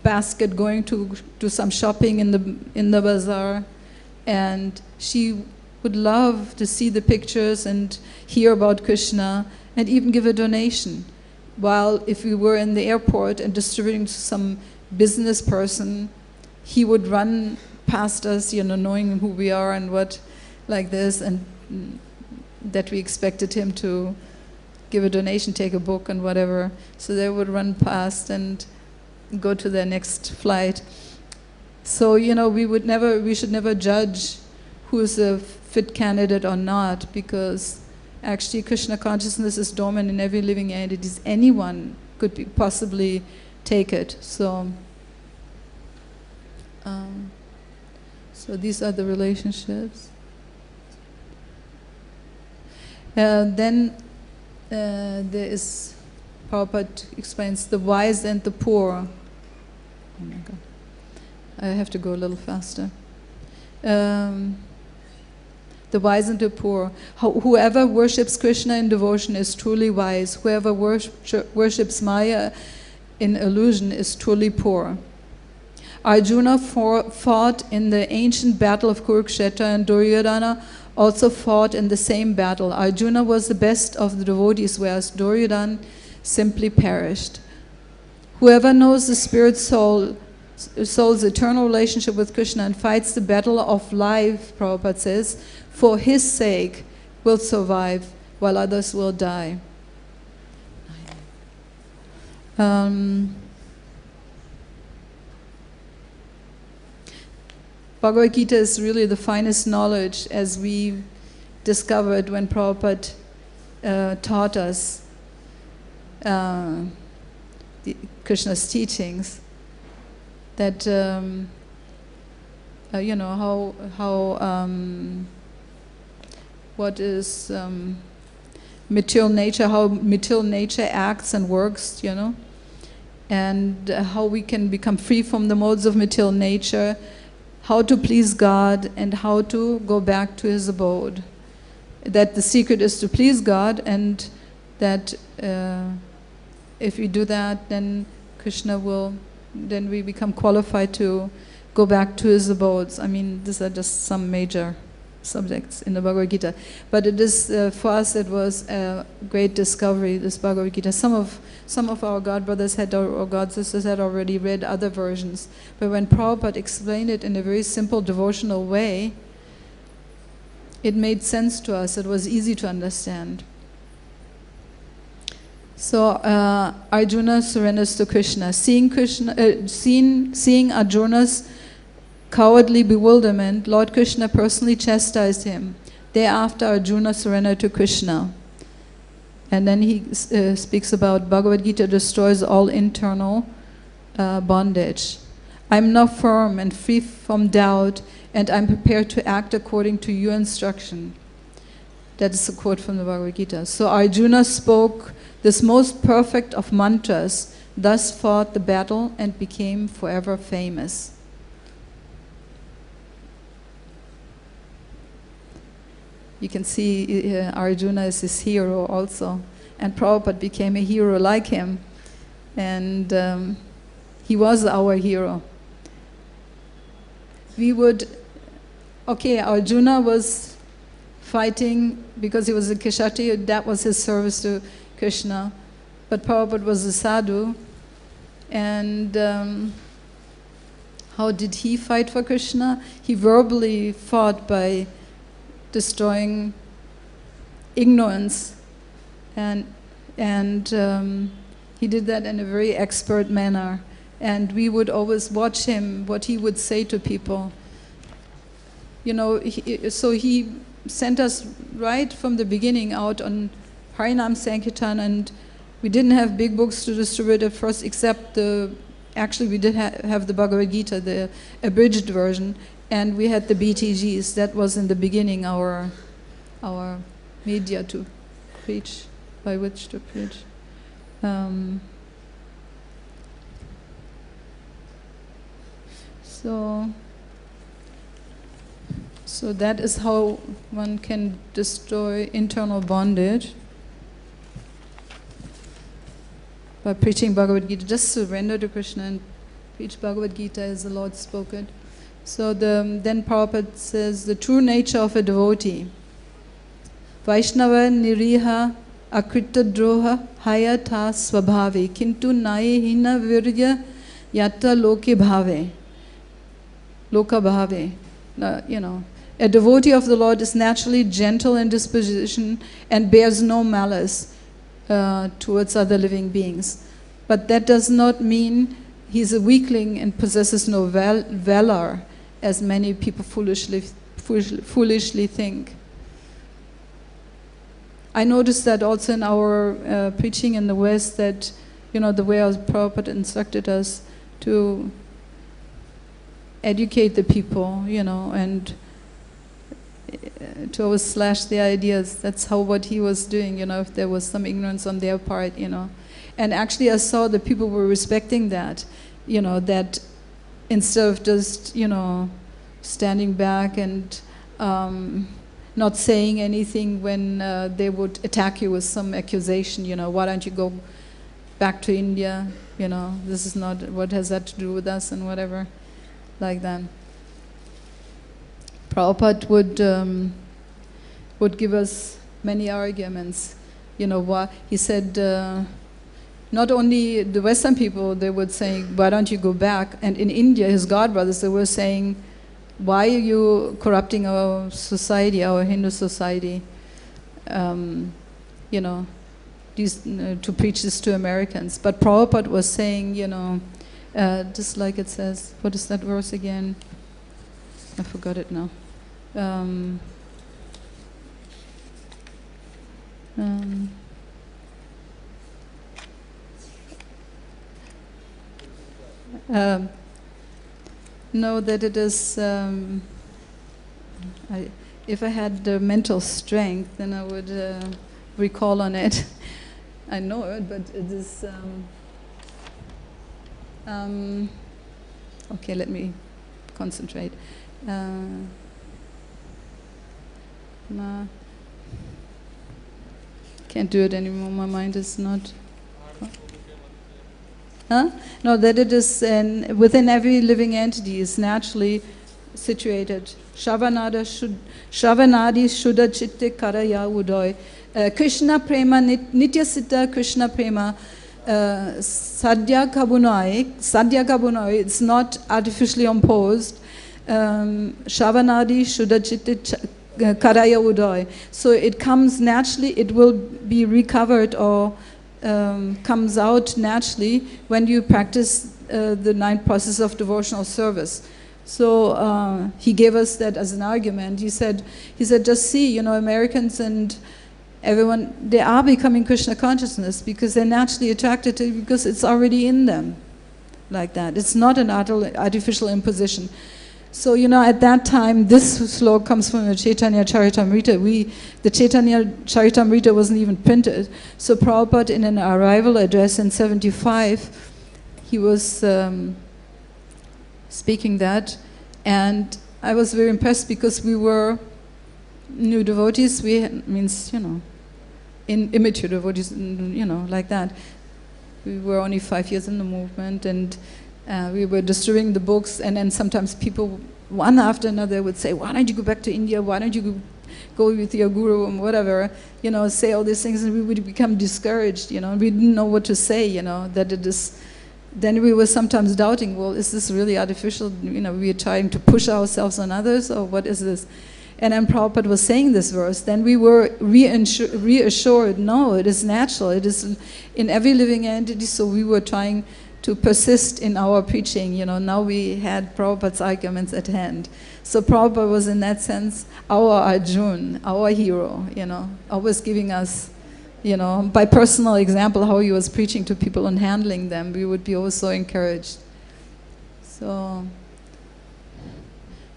basket going to do some shopping in the bazaar, and she would love to see the pictures and hear about Krishna and even give a donation. While if we were in the airport and distributing to some business person, he would run past us, knowing who we are and what, like this, and that we expected him to give a donation, take a book and whatever. So they would run past and go to their next flight. So, we should never judge who is a fit candidate or not, because actually Krishna consciousness is dormant in every living entity. Anyone could possibly take it. So these are the relationships. Then there is, Prabhupada explains, the wise and the poor. Oh my God. I have to go a little faster. The wise and the poor. Whoever worships Krishna in devotion is truly wise. Whoever worships Maya in illusion is truly poor. Arjuna fought in the ancient battle of Kurukshetra, and Duryodhana also fought in the same battle. Arjuna was the best of the devotees, whereas Duryodhana simply perished. Whoever knows the spirit soul's eternal relationship with Krishna and fights the battle of life, Prabhupada says, for his sake will survive while others will die. Bhagavad Gita is really the finest knowledge, as we discovered when Prabhupada taught us Krishna's teachings, that you know how what is material nature, how material nature acts and works, you know, and how we can become free from the modes of material nature, how to please God, and how to go back to His abode. That the secret is to please God, and that if we do that, then Krishna will, then we become qualified to go back to His abodes. I mean, these are just some major subjects in the Bhagavad Gita. But it is, for us, it was a great discovery, this Bhagavad Gita. Some of our God brothers had, or God sisters had already read other versions. But when Prabhupada explained it in a very simple devotional way, it made sense to us. It was easy to understand. So Arjuna surrenders to Krishna. Seeing Arjuna's cowardly bewilderment, Lord Krishna personally chastised him. Thereafter, Arjuna surrendered to Krishna. And then he speaks about Bhagavad Gita destroys all internal bondage. I'm now firm and free from doubt, and I'm prepared to act according to your instruction. That is a quote from the Bhagavad Gita. So Arjuna spoke this most perfect of mantras, thus fought the battle and became forever famous. You can see Arjuna is his hero also. And Prabhupada became a hero like him. And he was our hero. Arjuna was fighting because he was a Kshatriya, that was his service to Krishna. But Prabhupada was a sadhu. And how did he fight for Krishna? He verbally fought by destroying ignorance, and he did that in a very expert manner. And we would always watch him, what he would say to people. You know, so he sent us right from the beginning out on Harinam Sankirtan, and we didn't have big books to distribute at first, except actually we did have the Bhagavad Gita, the abridged version. And we had the BTGs. That was in the beginning our media to preach, by which to preach. So that is how one can destroy internal bondage, by preaching Bhagavad Gita. Just surrender to Krishna and preach Bhagavad Gita as the Lord spoke it. So then Prabhupada says, the true nature of a devotee. Vaishnava niriha akrita droha hayata svabhave kintu naye hina virya yatta loke bhave. Loka bhave. You know, a devotee of the Lord is naturally gentle in disposition and bears no malice towards other living beings. But that does not mean he's a weakling and possesses no valor, as many people foolishly think. I noticed that also in our preaching in the West, that, you know, the way our Prabhupada instructed us to educate the people, you know, and to always slash the ideas. That's what he was doing, you know, if there was some ignorance on their part, you know. And actually I saw that people were respecting that, you know, that instead of just, you know, standing back and not saying anything when they would attack you with some accusation, you know, why don't you go back to India, you know, this is not, what has that to do with us, and whatever, like that. Prabhupada would give us many arguments, you know, why, he said, not only the Western people, they would say, why don't you go back? And in India, his god brothers, they were saying, why are you corrupting our society, our Hindu society? You know, to preach this to Americans. But Prabhupada was saying, you know, just like it says, what is that verse again? I forgot it now. No, that it is. If I had the mental strength, then I would recall on it. I know it, but it is. Okay, let me concentrate. Can't do it anymore. My mind is not. Huh? No, that it is within every living entity is naturally situated. Shravanadi Shuddha Chitte Karaya Udoy. Krishna Prema, Nitya Siddha Krishna Prema, Sadhya Kabunai, it's not artificially imposed. Shravanadi Shuddha Chitte Karaya Udoy. So it comes naturally, it will be recovered or comes out naturally when you practice the 9 process of devotional service. So he gave us that as an argument. He said, just see, Americans and everyone, they are becoming Krishna consciousness because they're naturally attracted to it because it's already in them, like that. It's not an artificial imposition. So, at that time, this sloka comes from the Chaitanya Charitamrita. The Chaitanya Charitamrita wasn't even printed. So Prabhupada, in an arrival address in 75, he was speaking that, and I was very impressed because we were new devotees. Immature devotees, like that. We were only 5 years in the movement, and we were distributing the books, and then sometimes people, one after another, would say, why don't you go back to India? Why don't you go with your guru and whatever, say all these things, and we would become discouraged, we didn't know what to say, that it is. Then we were sometimes doubting, well, is this really artificial? We are trying to push ourselves on others, or what is this? And then Prabhupada was saying this verse, then we were reassured, no, it is natural, it is in every living entity, so we were trying to persist in our preaching, now we had Prabhupada's arguments at hand. So Prabhupada was in that sense our Arjun, our hero, always giving us, by personal example, how he was preaching to people and handling them. We would be always so encouraged. So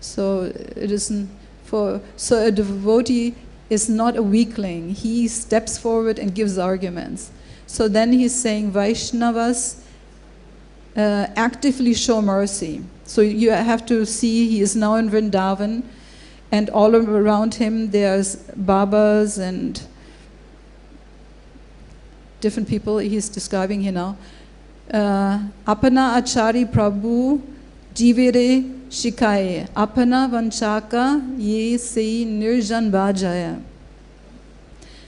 it isn't so a devotee is not a weakling. He steps forward and gives arguments. So then he's saying Vaishnavas actively show mercy. So you have to see he is now in Vrindavan, and all around him there's Babas and different people he's describing here now. Apana Achari Prabhu Jivere Shikaye Apana Vanchaka Ye Se Nirjan Bhajaya.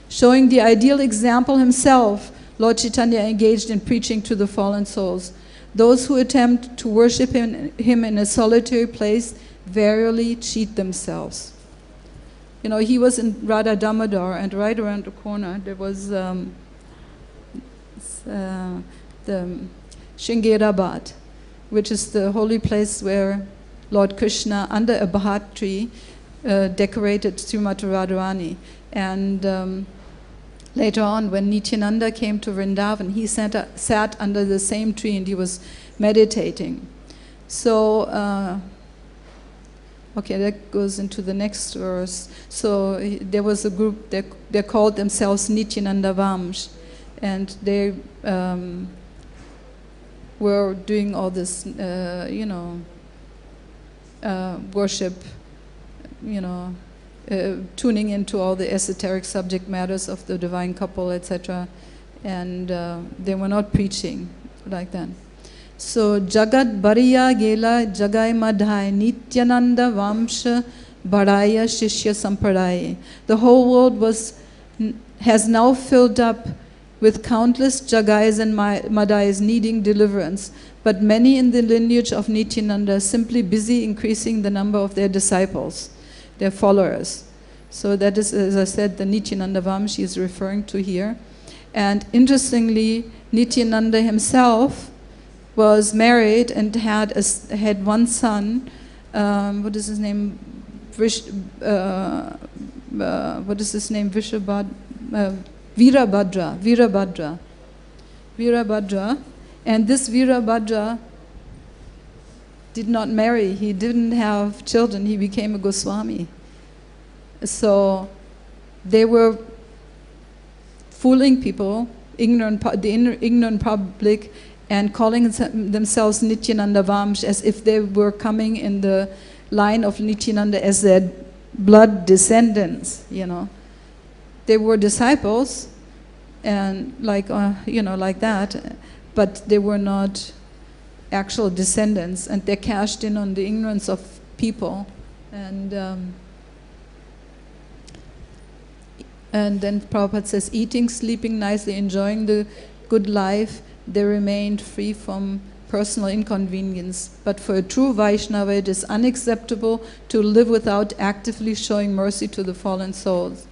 Showing the ideal example himself, Lord Chaitanya engaged in preaching to the fallen souls. Those who attempt to worship him in a solitary place verily cheat themselves. He was in Radha Damodar, and right around the corner there was the Shringerabad, which is the holy place where Lord Krishna, under a bhat tree, decorated Srimati Radharani. And later on, when Nityananda came to Vrindavan, he sat under the same tree and he was meditating. So, okay, that goes into the next verse. So there was a group, they called themselves Nityananda Vamsh, and they were doing all this, worship, tuning into all the esoteric subject matters of the divine couple, etc. And they were not preaching like that. So Jagat Bariya Gela Jagai Madhai Nityananda Vamsha Baraya Shishya Sampradaya. The whole world has now filled up with countless Jagais and Madhais needing deliverance, but many in the lineage of Nityananda are simply busy increasing the number of their disciples, their followers. So that is, as I said, the Nityananda Vamshi is referring to here. And interestingly, Nityananda himself was married and had one son, what is his name? What is his name? Virabhadra. And this Virabhadra did not marry. He didn't have children. He became a Goswami. So they were fooling people, the ignorant public, and calling themselves Nityananda Vamsh, as if they were coming in the line of Nityananda as their blood descendants, you know. They were disciples, and like that, but they were not actual descendants, and they cashed in on the ignorance of people, and then Prabhupada says, eating, sleeping nicely, enjoying the good life, they remained free from personal inconvenience. But for a true Vaishnava, it is unacceptable to live without actively showing mercy to the fallen souls.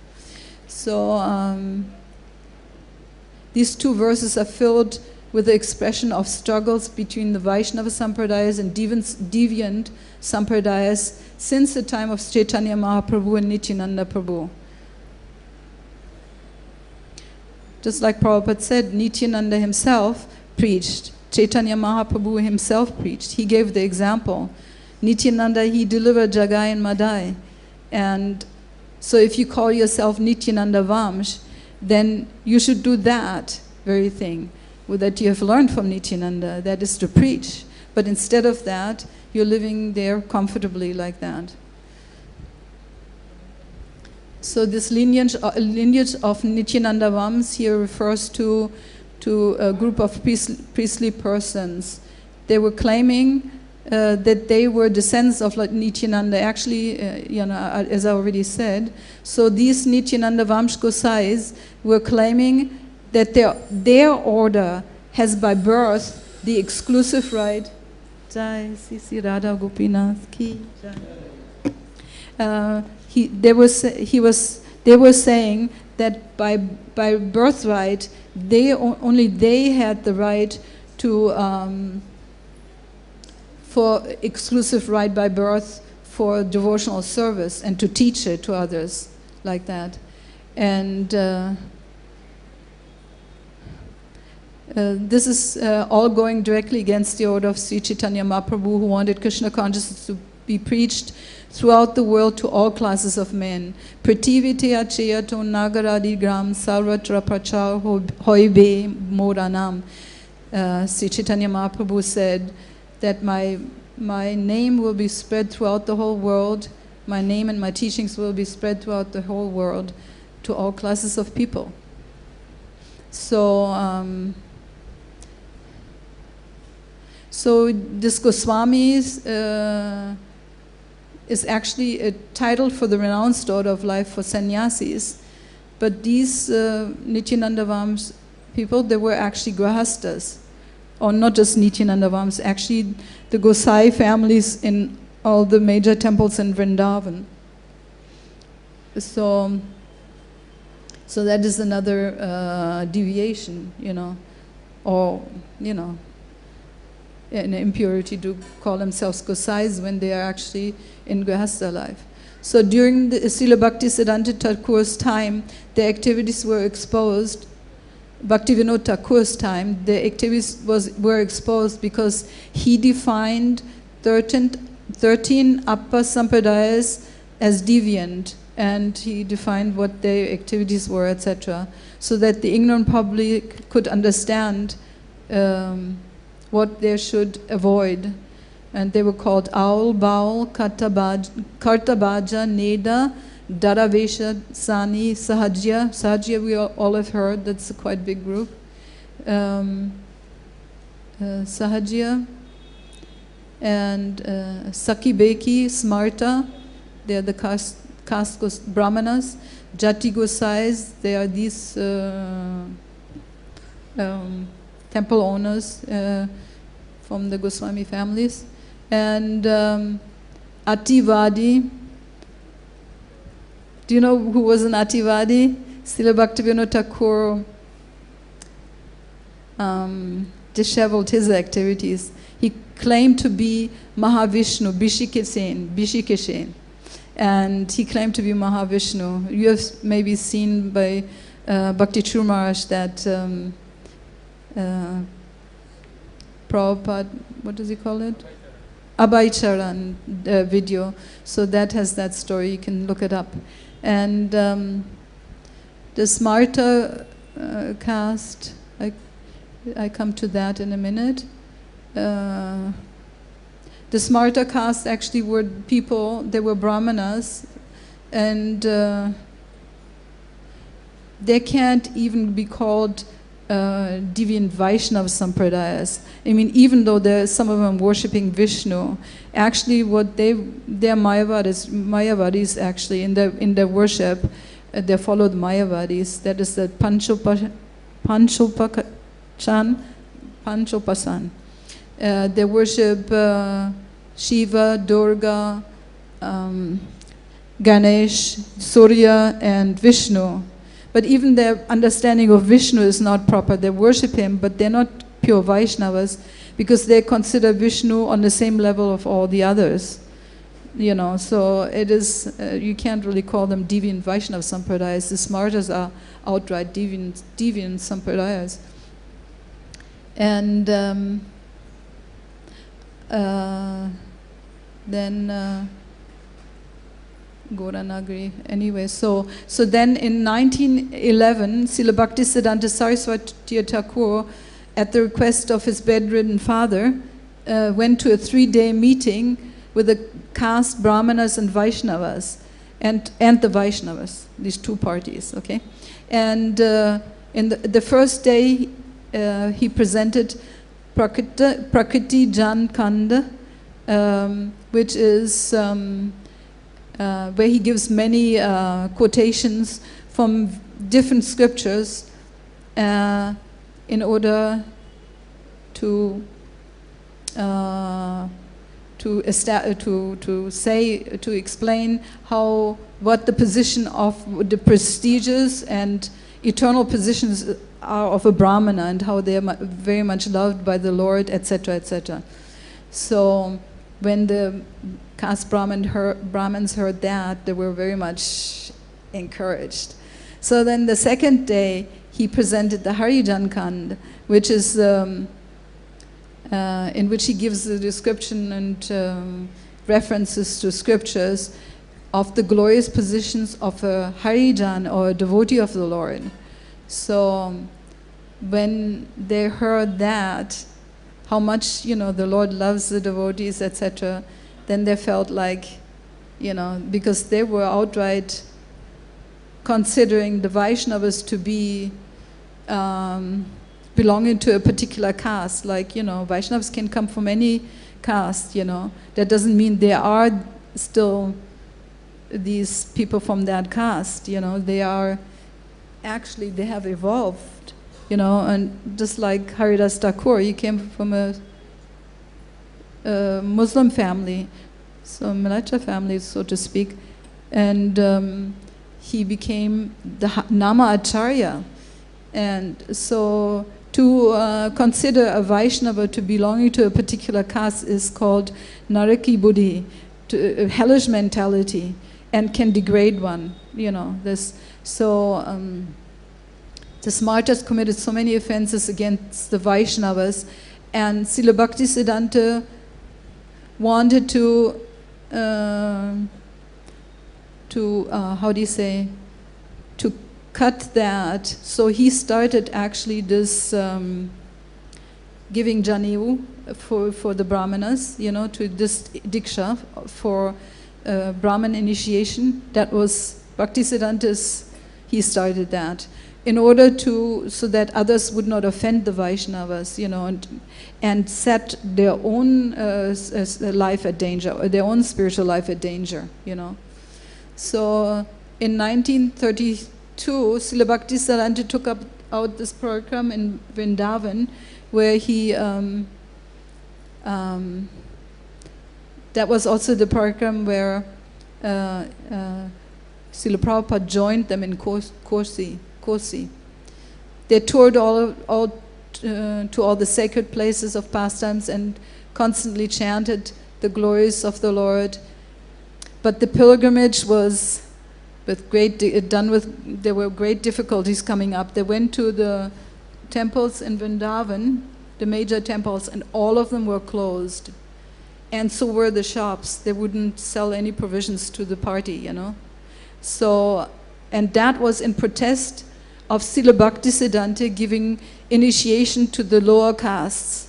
So these two verses are filled with the expression of struggles between the Vaishnava Sampradayas and deviant Sampradayas since the time of Chaitanya Mahaprabhu and Nityananda Prabhu. Just like Prabhupada said, Nityananda himself preached. Chaitanya Mahaprabhu himself preached. He gave the example. Nityananda, he delivered Jagai and Madai. And so if you call yourself Nityananda Vamsh, then you should do that very thing that you have learned from Nityananda, that is to preach. But instead of that, you're living there comfortably like that. So this lineage of Nityananda Vamsh here refers to a group of priestly persons. They were claiming that they were descendants of Nityananda. Actually, as I already said, so these Nityananda Vamsh Gosais were claiming that their order has by birth the exclusive right. Jai Sisi Radha Gopinath ki Jai. They were saying that by birthright, only they had the right to for exclusive right by birth for devotional service and to teach it to others like that. And this is all going directly against the order of Sri Chaitanya Mahaprabhu, who wanted Krishna consciousness to be preached throughout the world to all classes of men. Prativite acheyato nagaradi gram sarvatra prachar hoibe moranam. Sri Chaitanya Mahaprabhu said that my name will be spread throughout the whole world, my name and my teachings will be spread throughout the whole world to all classes of people. So, so this Goswamis is actually a title for the renounced order of life for sannyasis, but these Nityananda Vamsh people, they were actually grahastas, or not just Nityananda Vamsh, actually the Gosai families in all the major temples in Vrindavan. So that is another deviation, or, an impurity to call themselves Gosais when they are actually in Grihastha life. So during the Srila Bhaktisiddhanta Thakur's time, the activities were exposed. Bhaktivedanta Thakur's time, the activities were exposed because he defined 13 Appa Sampradayas as deviant, and he defined what their activities were, etc., so that the ignorant public could understand what they should avoid. And they were called Aul, Baul, Kartabaja, Neda, Daravesha, Sani, Sahajya. Sahajya we all have heard, that's a quite big group. Sahajya and Sakibeki, Smarta, they are the caste Brahmanas. Jati Gosais, they are these temple owners from the Goswami families. And Ativadi. Do you know who was an Ativadi? Srila Bhaktivedanta Thakur disheveled his activities. He claimed to be Mahavishnu, Bishikesen. And he claimed to be Mahavishnu. You have maybe seen by Bhakti True Maharaj that Prabhupada, what does he call it? Abhaicharan video. So that has that story, you can look it up. And the Smarta caste, I come to that in a minute. The Smarta caste actually were people, they were Brahmanas, and they can't even be called Deviant Vaishnava Sampradayas. I mean, even though some of them worshipping Vishnu, actually what they're Mayavadis actually in their worship, they follow the Mayavadis. That is the Panchopasan. They worship Shiva, Durga, Ganesh, Surya, and Vishnu. But even their understanding of Vishnu is not proper. They worship him, but they're not pure Vaishnavas because they consider Vishnu on the same level of all the others. You know, so it is, you can't really call them deviant Vaishnava Sampradayas. The Smartas are outright deviant Sampradayas. And then Gauranagari. Anyway, so then in 1911, Srila Bhaktisiddhanta Saraswati Thakur, at the request of his bedridden father, went to a 3-day meeting with the caste Brahmanas and Vaishnavas, and the Vaishnavas, these two parties, okay? And in the first day, he presented Prakriti Jan Kanda, which is where he gives many quotations from different scriptures in order to explain what the position of the prestigious and eternal positions are of a Brahmana and how they are very much loved by the Lord, etc., etc. So when the caste Brahmins heard that, they were very much encouraged. So then the second day, he presented the Harijan Kand, which is in which he gives the description and references to scriptures of the glorious positions of a Harijan or a devotee of the Lord. So when they heard that, how much, you know, the Lord loves the devotees, etc., then they felt like, you know, because they were outright considering the Vaishnavas to be belonging to a particular caste. Like, you know, Vaishnavas can come from any caste, you know. That doesn't mean they are still these people from that caste, you know. They are, actually, they have evolved, you know, and just like Haridas Thakur, he came from a Muslim family, so Malacha family, so to speak, and he became the Nama Acharya. And so to consider a Vaishnava to belonging to a particular caste is called Nartaki Buddhi, a hellish mentality, and can degrade one, you know. So the Smartas committed so many offenses against the Vaishnavas, and Srila Bhaktisiddhanta wanted to how do you say, to cut that. So he started actually this giving Janevu for the Brahmanas, you know, to this Diksha for Brahman initiation. That was Bhaktisiddhanta's, he started that in order to, so that others would not offend the Vaishnavas, you know, and set their own life at danger, or their own spiritual life at danger, you know. So in 1932, Srila Bhaktisiddhanta took out this program in Vrindavan, where he, that was also the program where Srila Prabhupada joined them in Kosi. They toured all to all the sacred places of pastimes and constantly chanted the glories of the Lord. But the pilgrimage was there were great difficulties coming up. They went to the temples in Vrindavan, the major temples, and all of them were closed. And so were the shops. They wouldn't sell any provisions to the party, you know. So, and that was in protest of Srila Bhaktisiddhanta giving initiation to the lower castes.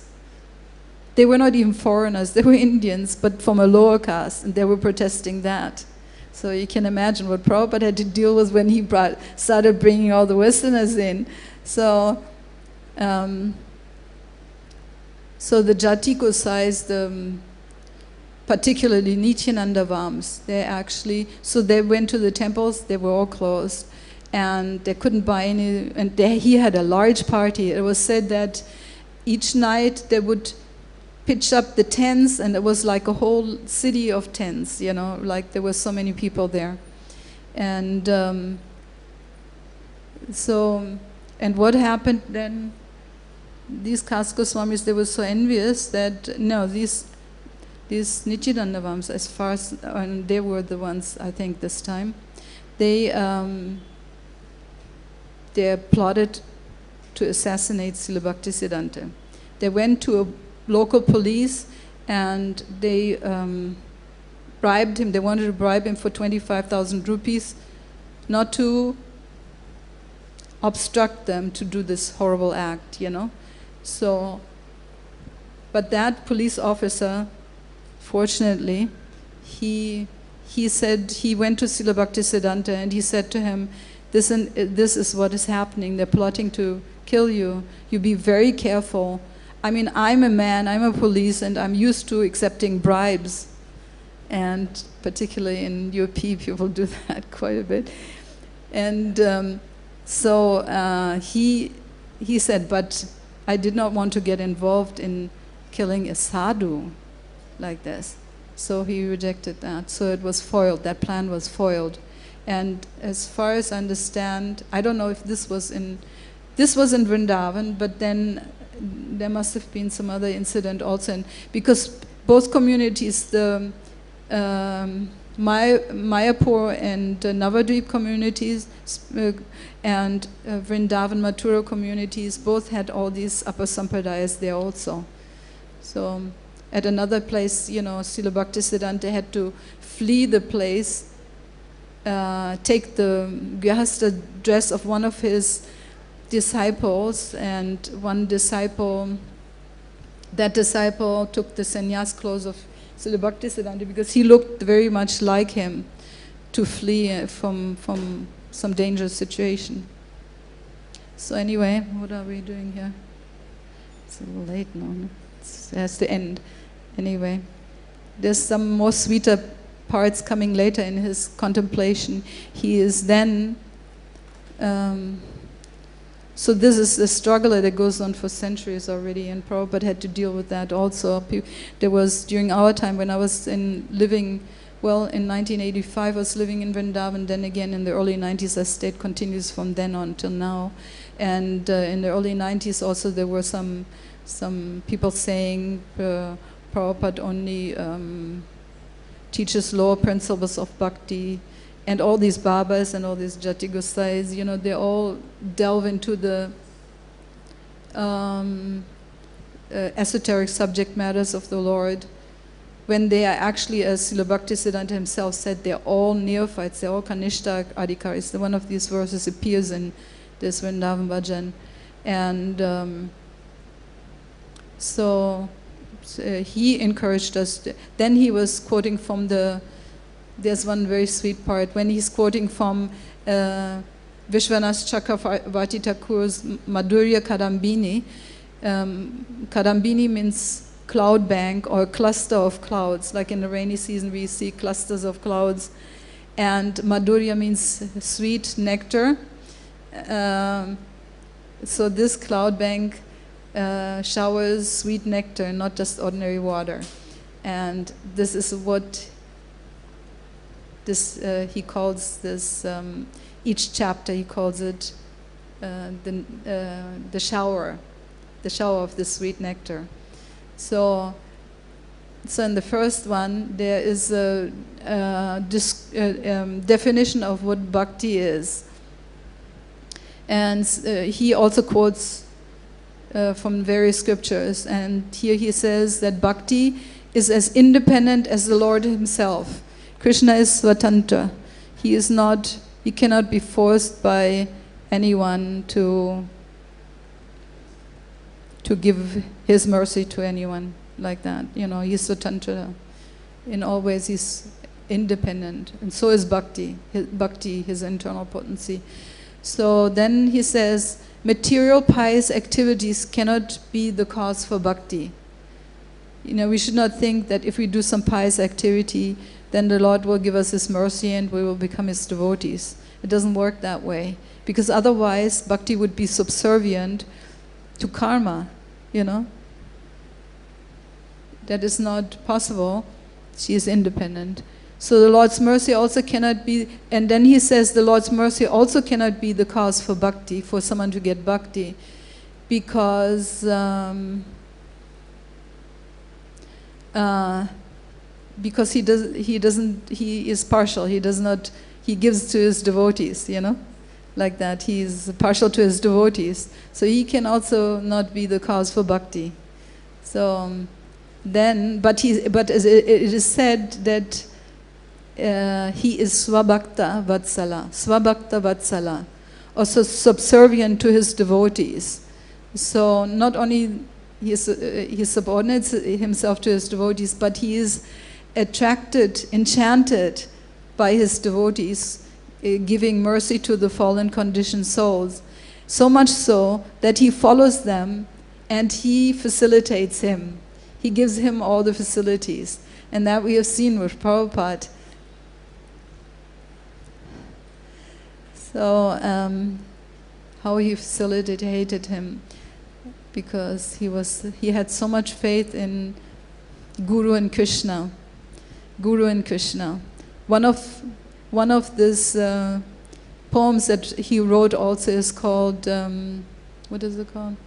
They were not even foreigners, they were Indians, but from a lower caste, and they were protesting that. So you can imagine what Prabhupada had to deal with when he started bringing all the Westerners in. So, so the Jati Gosais, particularly Nityananda Vams, they went to the temples, they were all closed, and they couldn't buy any, and he had a large party. It was said that each night they would pitch up the tents, and it was like a whole city of tents, you know, like there were so many people there. And and what happened then, these caste Goswamis, they were so envious that, no, these Nityananda Vams, as far as, and they were the ones, I think, this time, they plotted to assassinate Srila Bhaktisiddhanta. They went to a local police and they bribed him. They wanted to bribe him for 25,000 rupees not to obstruct them to do this horrible act, you know. So, but that police officer, fortunately, he said, he went to Srila Bhaktisiddhanta and he said to him, this is what is happening. They're plotting to kill you. You be very careful. I mean, I'm a man, I'm a police, and I'm used to accepting bribes. And particularly in UP, people do that quite a bit. And so he said, but I did not want to get involved in killing a sadhu like this. So he rejected that. So it was foiled, that plan was foiled. And as far as I understand, I don't know if this was in Vrindavan, but then there must have been some other incident also, because both communities, the Mayapur and Navadvip communities and Vrindavan Mathura communities, both had all these upper sampradayas there also. So at another place, you know, Srila Bhaktisiddhanta had to flee the place, take the Grihastha dress of one of his disciples, and that disciple took the sannyas clothes of Srila Bhaktisiddhanta because he looked very much like him, to flee from some dangerous situation. So anyway, what are we doing here? It's a little late now, no? It has to end. Anyway, there's some more sweeter parts coming later in his contemplation. He is then so this is the struggle that goes on for centuries already, and Prabhupada had to deal with that also. There was, during our time, when I was living, well, in 1985 I was living in Vrindavan, then again in the early 90s I stayed continuous from then on till now. And in the early 90s also there were some people saying Prabhupada only teaches lower principles of bhakti. And all these Babas and all these Jati Gosais, you know, they all delve into the esoteric subject matters of the Lord, when they are actually, as Srila Bhaktisiddhanta himself said, they're all neophytes, they're all Kanishta Adhikaris. One of these verses appears in this Vrindavan Bhajan. And so he encouraged us. Then he was quoting from there's one very sweet part when he's quoting from Vishwanath Chakravarti Thakur's Madhurya Kadambini. Kadambini means cloud bank or cluster of clouds. Like in the rainy season we see clusters of clouds. And Madhurya means sweet nectar. So this cloud bank showers sweet nectar, not just ordinary water. And this is what he calls this, each chapter he calls it the shower of the sweet nectar. So So in the first one, there is a definition of what bhakti is. And he also quotes from various scriptures. And here he says that bhakti is as independent as the Lord himself. Krishna is swatantra. He cannot be forced by anyone to give his mercy to anyone like that. You know, he's swatantra. In all ways, he's independent. And so is bhakti, his internal potency. So then he says, material pious activities cannot be the cause for bhakti. You know, we should not think that if we do some pious activity, then the Lord will give us His mercy and we will become His devotees. It doesn't work that way. Because otherwise, bhakti would be subservient to karma, you know. That is not possible. She is independent. So the Lord's mercy also cannot be, and then he says the Lord's mercy also cannot be the cause for bhakti, for someone to get bhakti, because he is partial. He gives to his devotees, you know, like that. He is partial to his devotees, so he can also not be the cause for bhakti. So but as it is said that he is swabhakta vatsala, also subservient to his devotees. So not only he subordinates himself to his devotees, but he is attracted, enchanted by his devotees, giving mercy to the fallen conditioned souls. So much so that he follows them and he facilitates him. He gives him all the facilities. And that we have seen with Prabhupada. So, how he facilitated him, because he had so much faith in Guru and Krishna. Guru and Krishna. One of these poems that he wrote also is called, what is it called?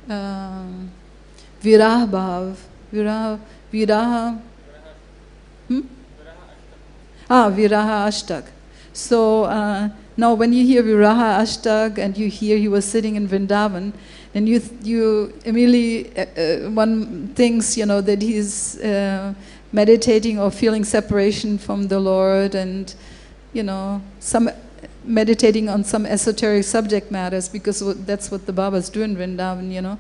Viraha Bhav. Viraha. Viraha Ashtak. So now when you hear Viraha Ashtak and you hear he was sitting in Vrindavan, then you immediately, one thinks, you know, that he's meditating or feeling separation from the Lord, and, you know, meditating on some esoteric subject matters, because that's what the Babas do in Vrindavan, you know.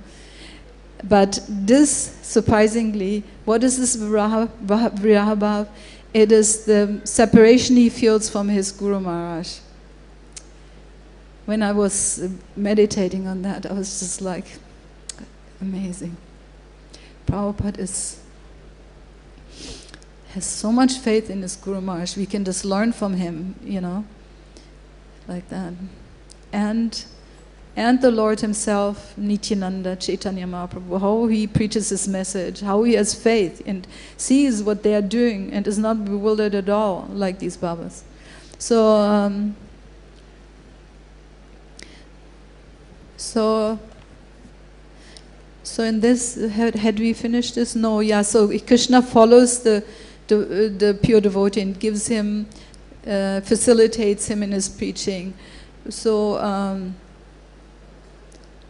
But this, surprisingly, what is this Viraha Bhav? It is the separation he feels from his Guru Maharaj. When I was meditating on that, I was just like, amazing. Prabhupada has so much faith in his Guru Maharaj. We can just learn from him, you know, like that. And the Lord himself, Nityananda, Chaitanya Mahaprabhu, how he preaches his message, how he has faith and sees what they are doing and is not bewildered at all, like these Babas. So, so in this, had we finished this? No, yeah, so Krishna follows the pure devotee and gives him, facilitates him in his preaching. So,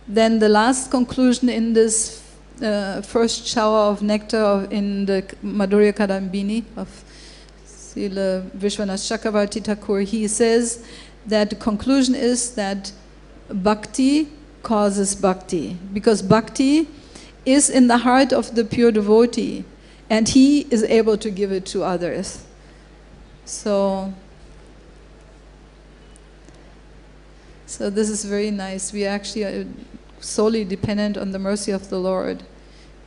then the last conclusion in this first shower of nectar in the Madhurya Kadambini of Srila Vishwanath Chakravarti Thakur, he says that the conclusion is that bhakti causes bhakti, because bhakti is in the heart of the pure devotee and he is able to give it to others. So this is very nice. We actually are solely dependent on the mercy of the Lord,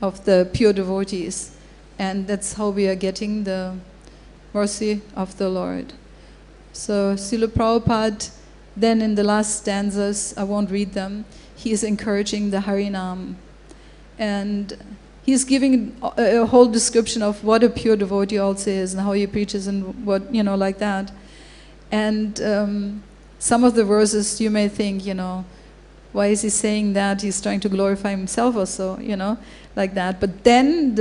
of the pure devotees. And that's how we are getting the mercy of the Lord. So Srila Prabhupada, then in the last stanzas, I won't read them, he is encouraging the Harinam. And he's giving a whole description of what a pure devotee also is and how he preaches and what, you know, like that. And some of the verses you may think, you know, why is he saying that? He's trying to glorify himself or so, like that. But then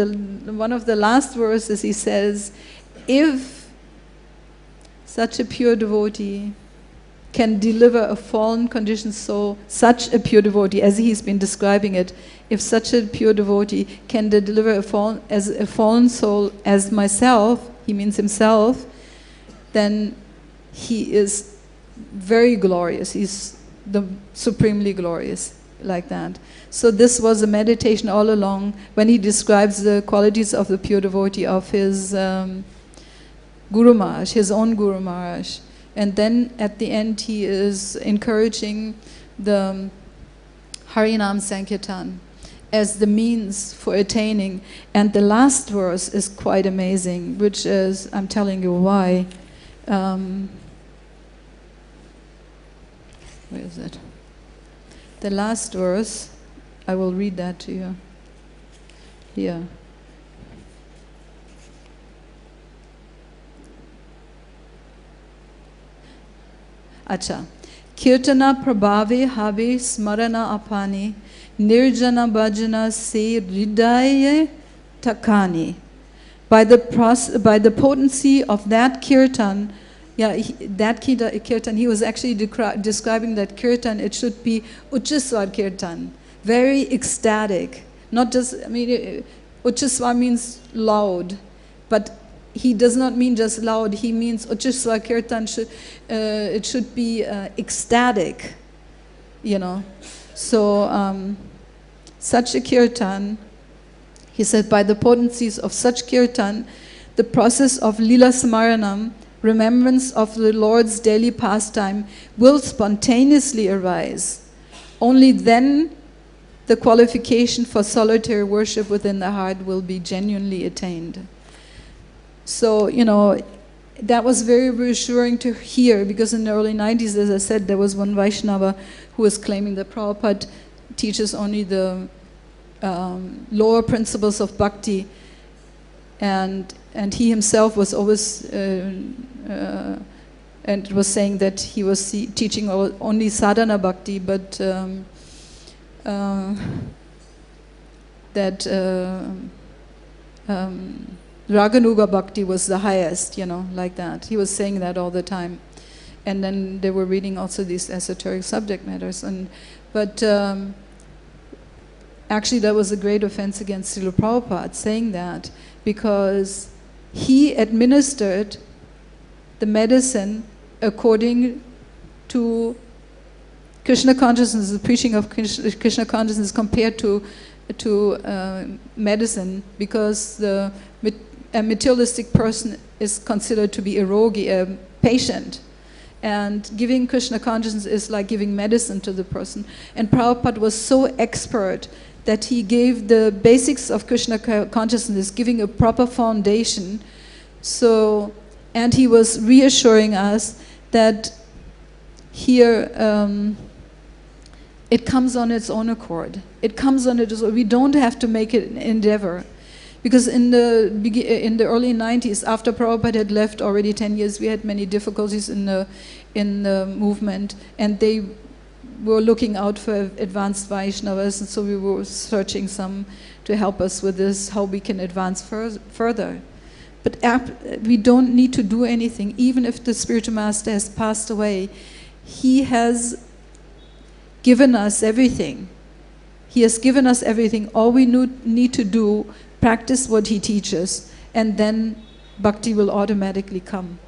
one of the last verses he says, if such a pure devotee can deliver a fallen conditioned soul, such a pure devotee, as he's been describing it, if such a pure devotee can deliver a fallen soul as myself, he means himself, then he is very glorious. He's the supremely glorious, like that. So this was a meditation all along when he describes the qualities of the pure devotee of his Guru Maharaj, his own Guru Maharaj. And then at the end he is encouraging the Harinam Sankirtan as the means for attaining. And the last verse is quite amazing, which is, I'm telling you why. Where is it? The last verse, I will read that to you. Here. Acha. Kirtana prabhave habe smarana apani nirjana bhajana se hridaye takani. By the potency of that kirtan, kirtan, he was actually describing that kirtan, it should be Uchaswar kirtan, very ecstatic. Not just, Uchaswar means loud, but he does not mean just loud, he means Uchaswar kirtan, it should be ecstatic, So, such a kirtan, he said, by the potencies of such kirtan, the process of lila smaranam, remembrance of the Lord's daily pastime, will spontaneously arise. Only then the qualification for solitary worship within the heart will be genuinely attained. So, that was very reassuring to hear, because in the early 90s, as I said, there was one Vaishnava who was claiming that Prabhupada teaches only the lower principles of bhakti, and he himself was always and was saying that he was teaching only sadhana bhakti, but that Raganuga bhakti was the highest, like that. He was saying that all the time. And then they were reading also these esoteric subject matters. But actually that was a great offense against Srila Prabhupada, saying that, because he administered the medicine according to Krishna consciousness, the preaching of Krishna consciousness compared to medicine, because a materialistic person is considered to be a rogi, a patient. And giving Krishna consciousness is like giving medicine to the person. And Prabhupada was so expert that he gave the basics of Krishna consciousness, giving a proper foundation. So, and he was reassuring us that here it comes on its own accord. It comes on its own. We don't have to make it an endeavor. Because in the early 90s, after Prabhupada had left already 10 years, we had many difficulties in the movement, and they were looking out for advanced Vaishnavas, and so we were searching some to help us with this, how we can advance further. But we don't need to do anything. Even if the spiritual master has passed away, he has given us everything. He has given us everything. All we need to do, practice what he teaches, and then bhakti will automatically come.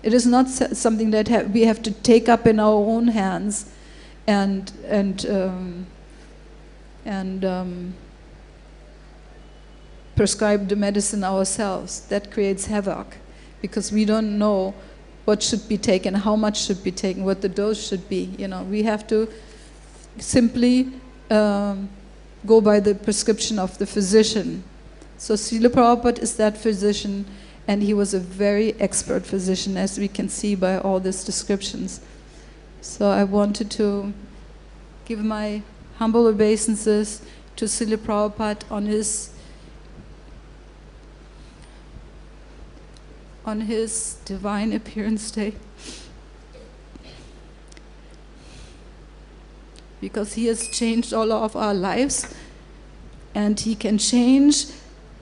It is not something that we have to take up in our own hands and prescribe the medicine ourselves. That creates havoc, because we don't know what should be taken, how much should be taken, what the dose should be. We have to simply go by the prescription of the physician. So Srila Prabhupada is that physician, and he was a very expert physician, as we can see by all these descriptions. So I wanted to give my humble obeisances to Srila Prabhupada on his divine appearance day. because He has changed all of our lives, and He can change,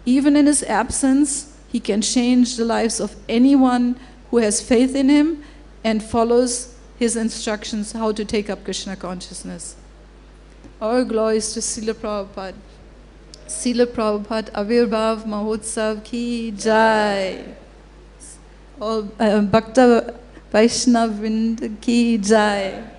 even in His absence, He can change the lives of anyone who has faith in Him and follows His instructions how to take up Krishna consciousness. All glories to Srila Prabhupada. Srila Prabhupada Avirbhav Mahotsav ki jai. All Bhakta Vaishnav Vrind ki jai.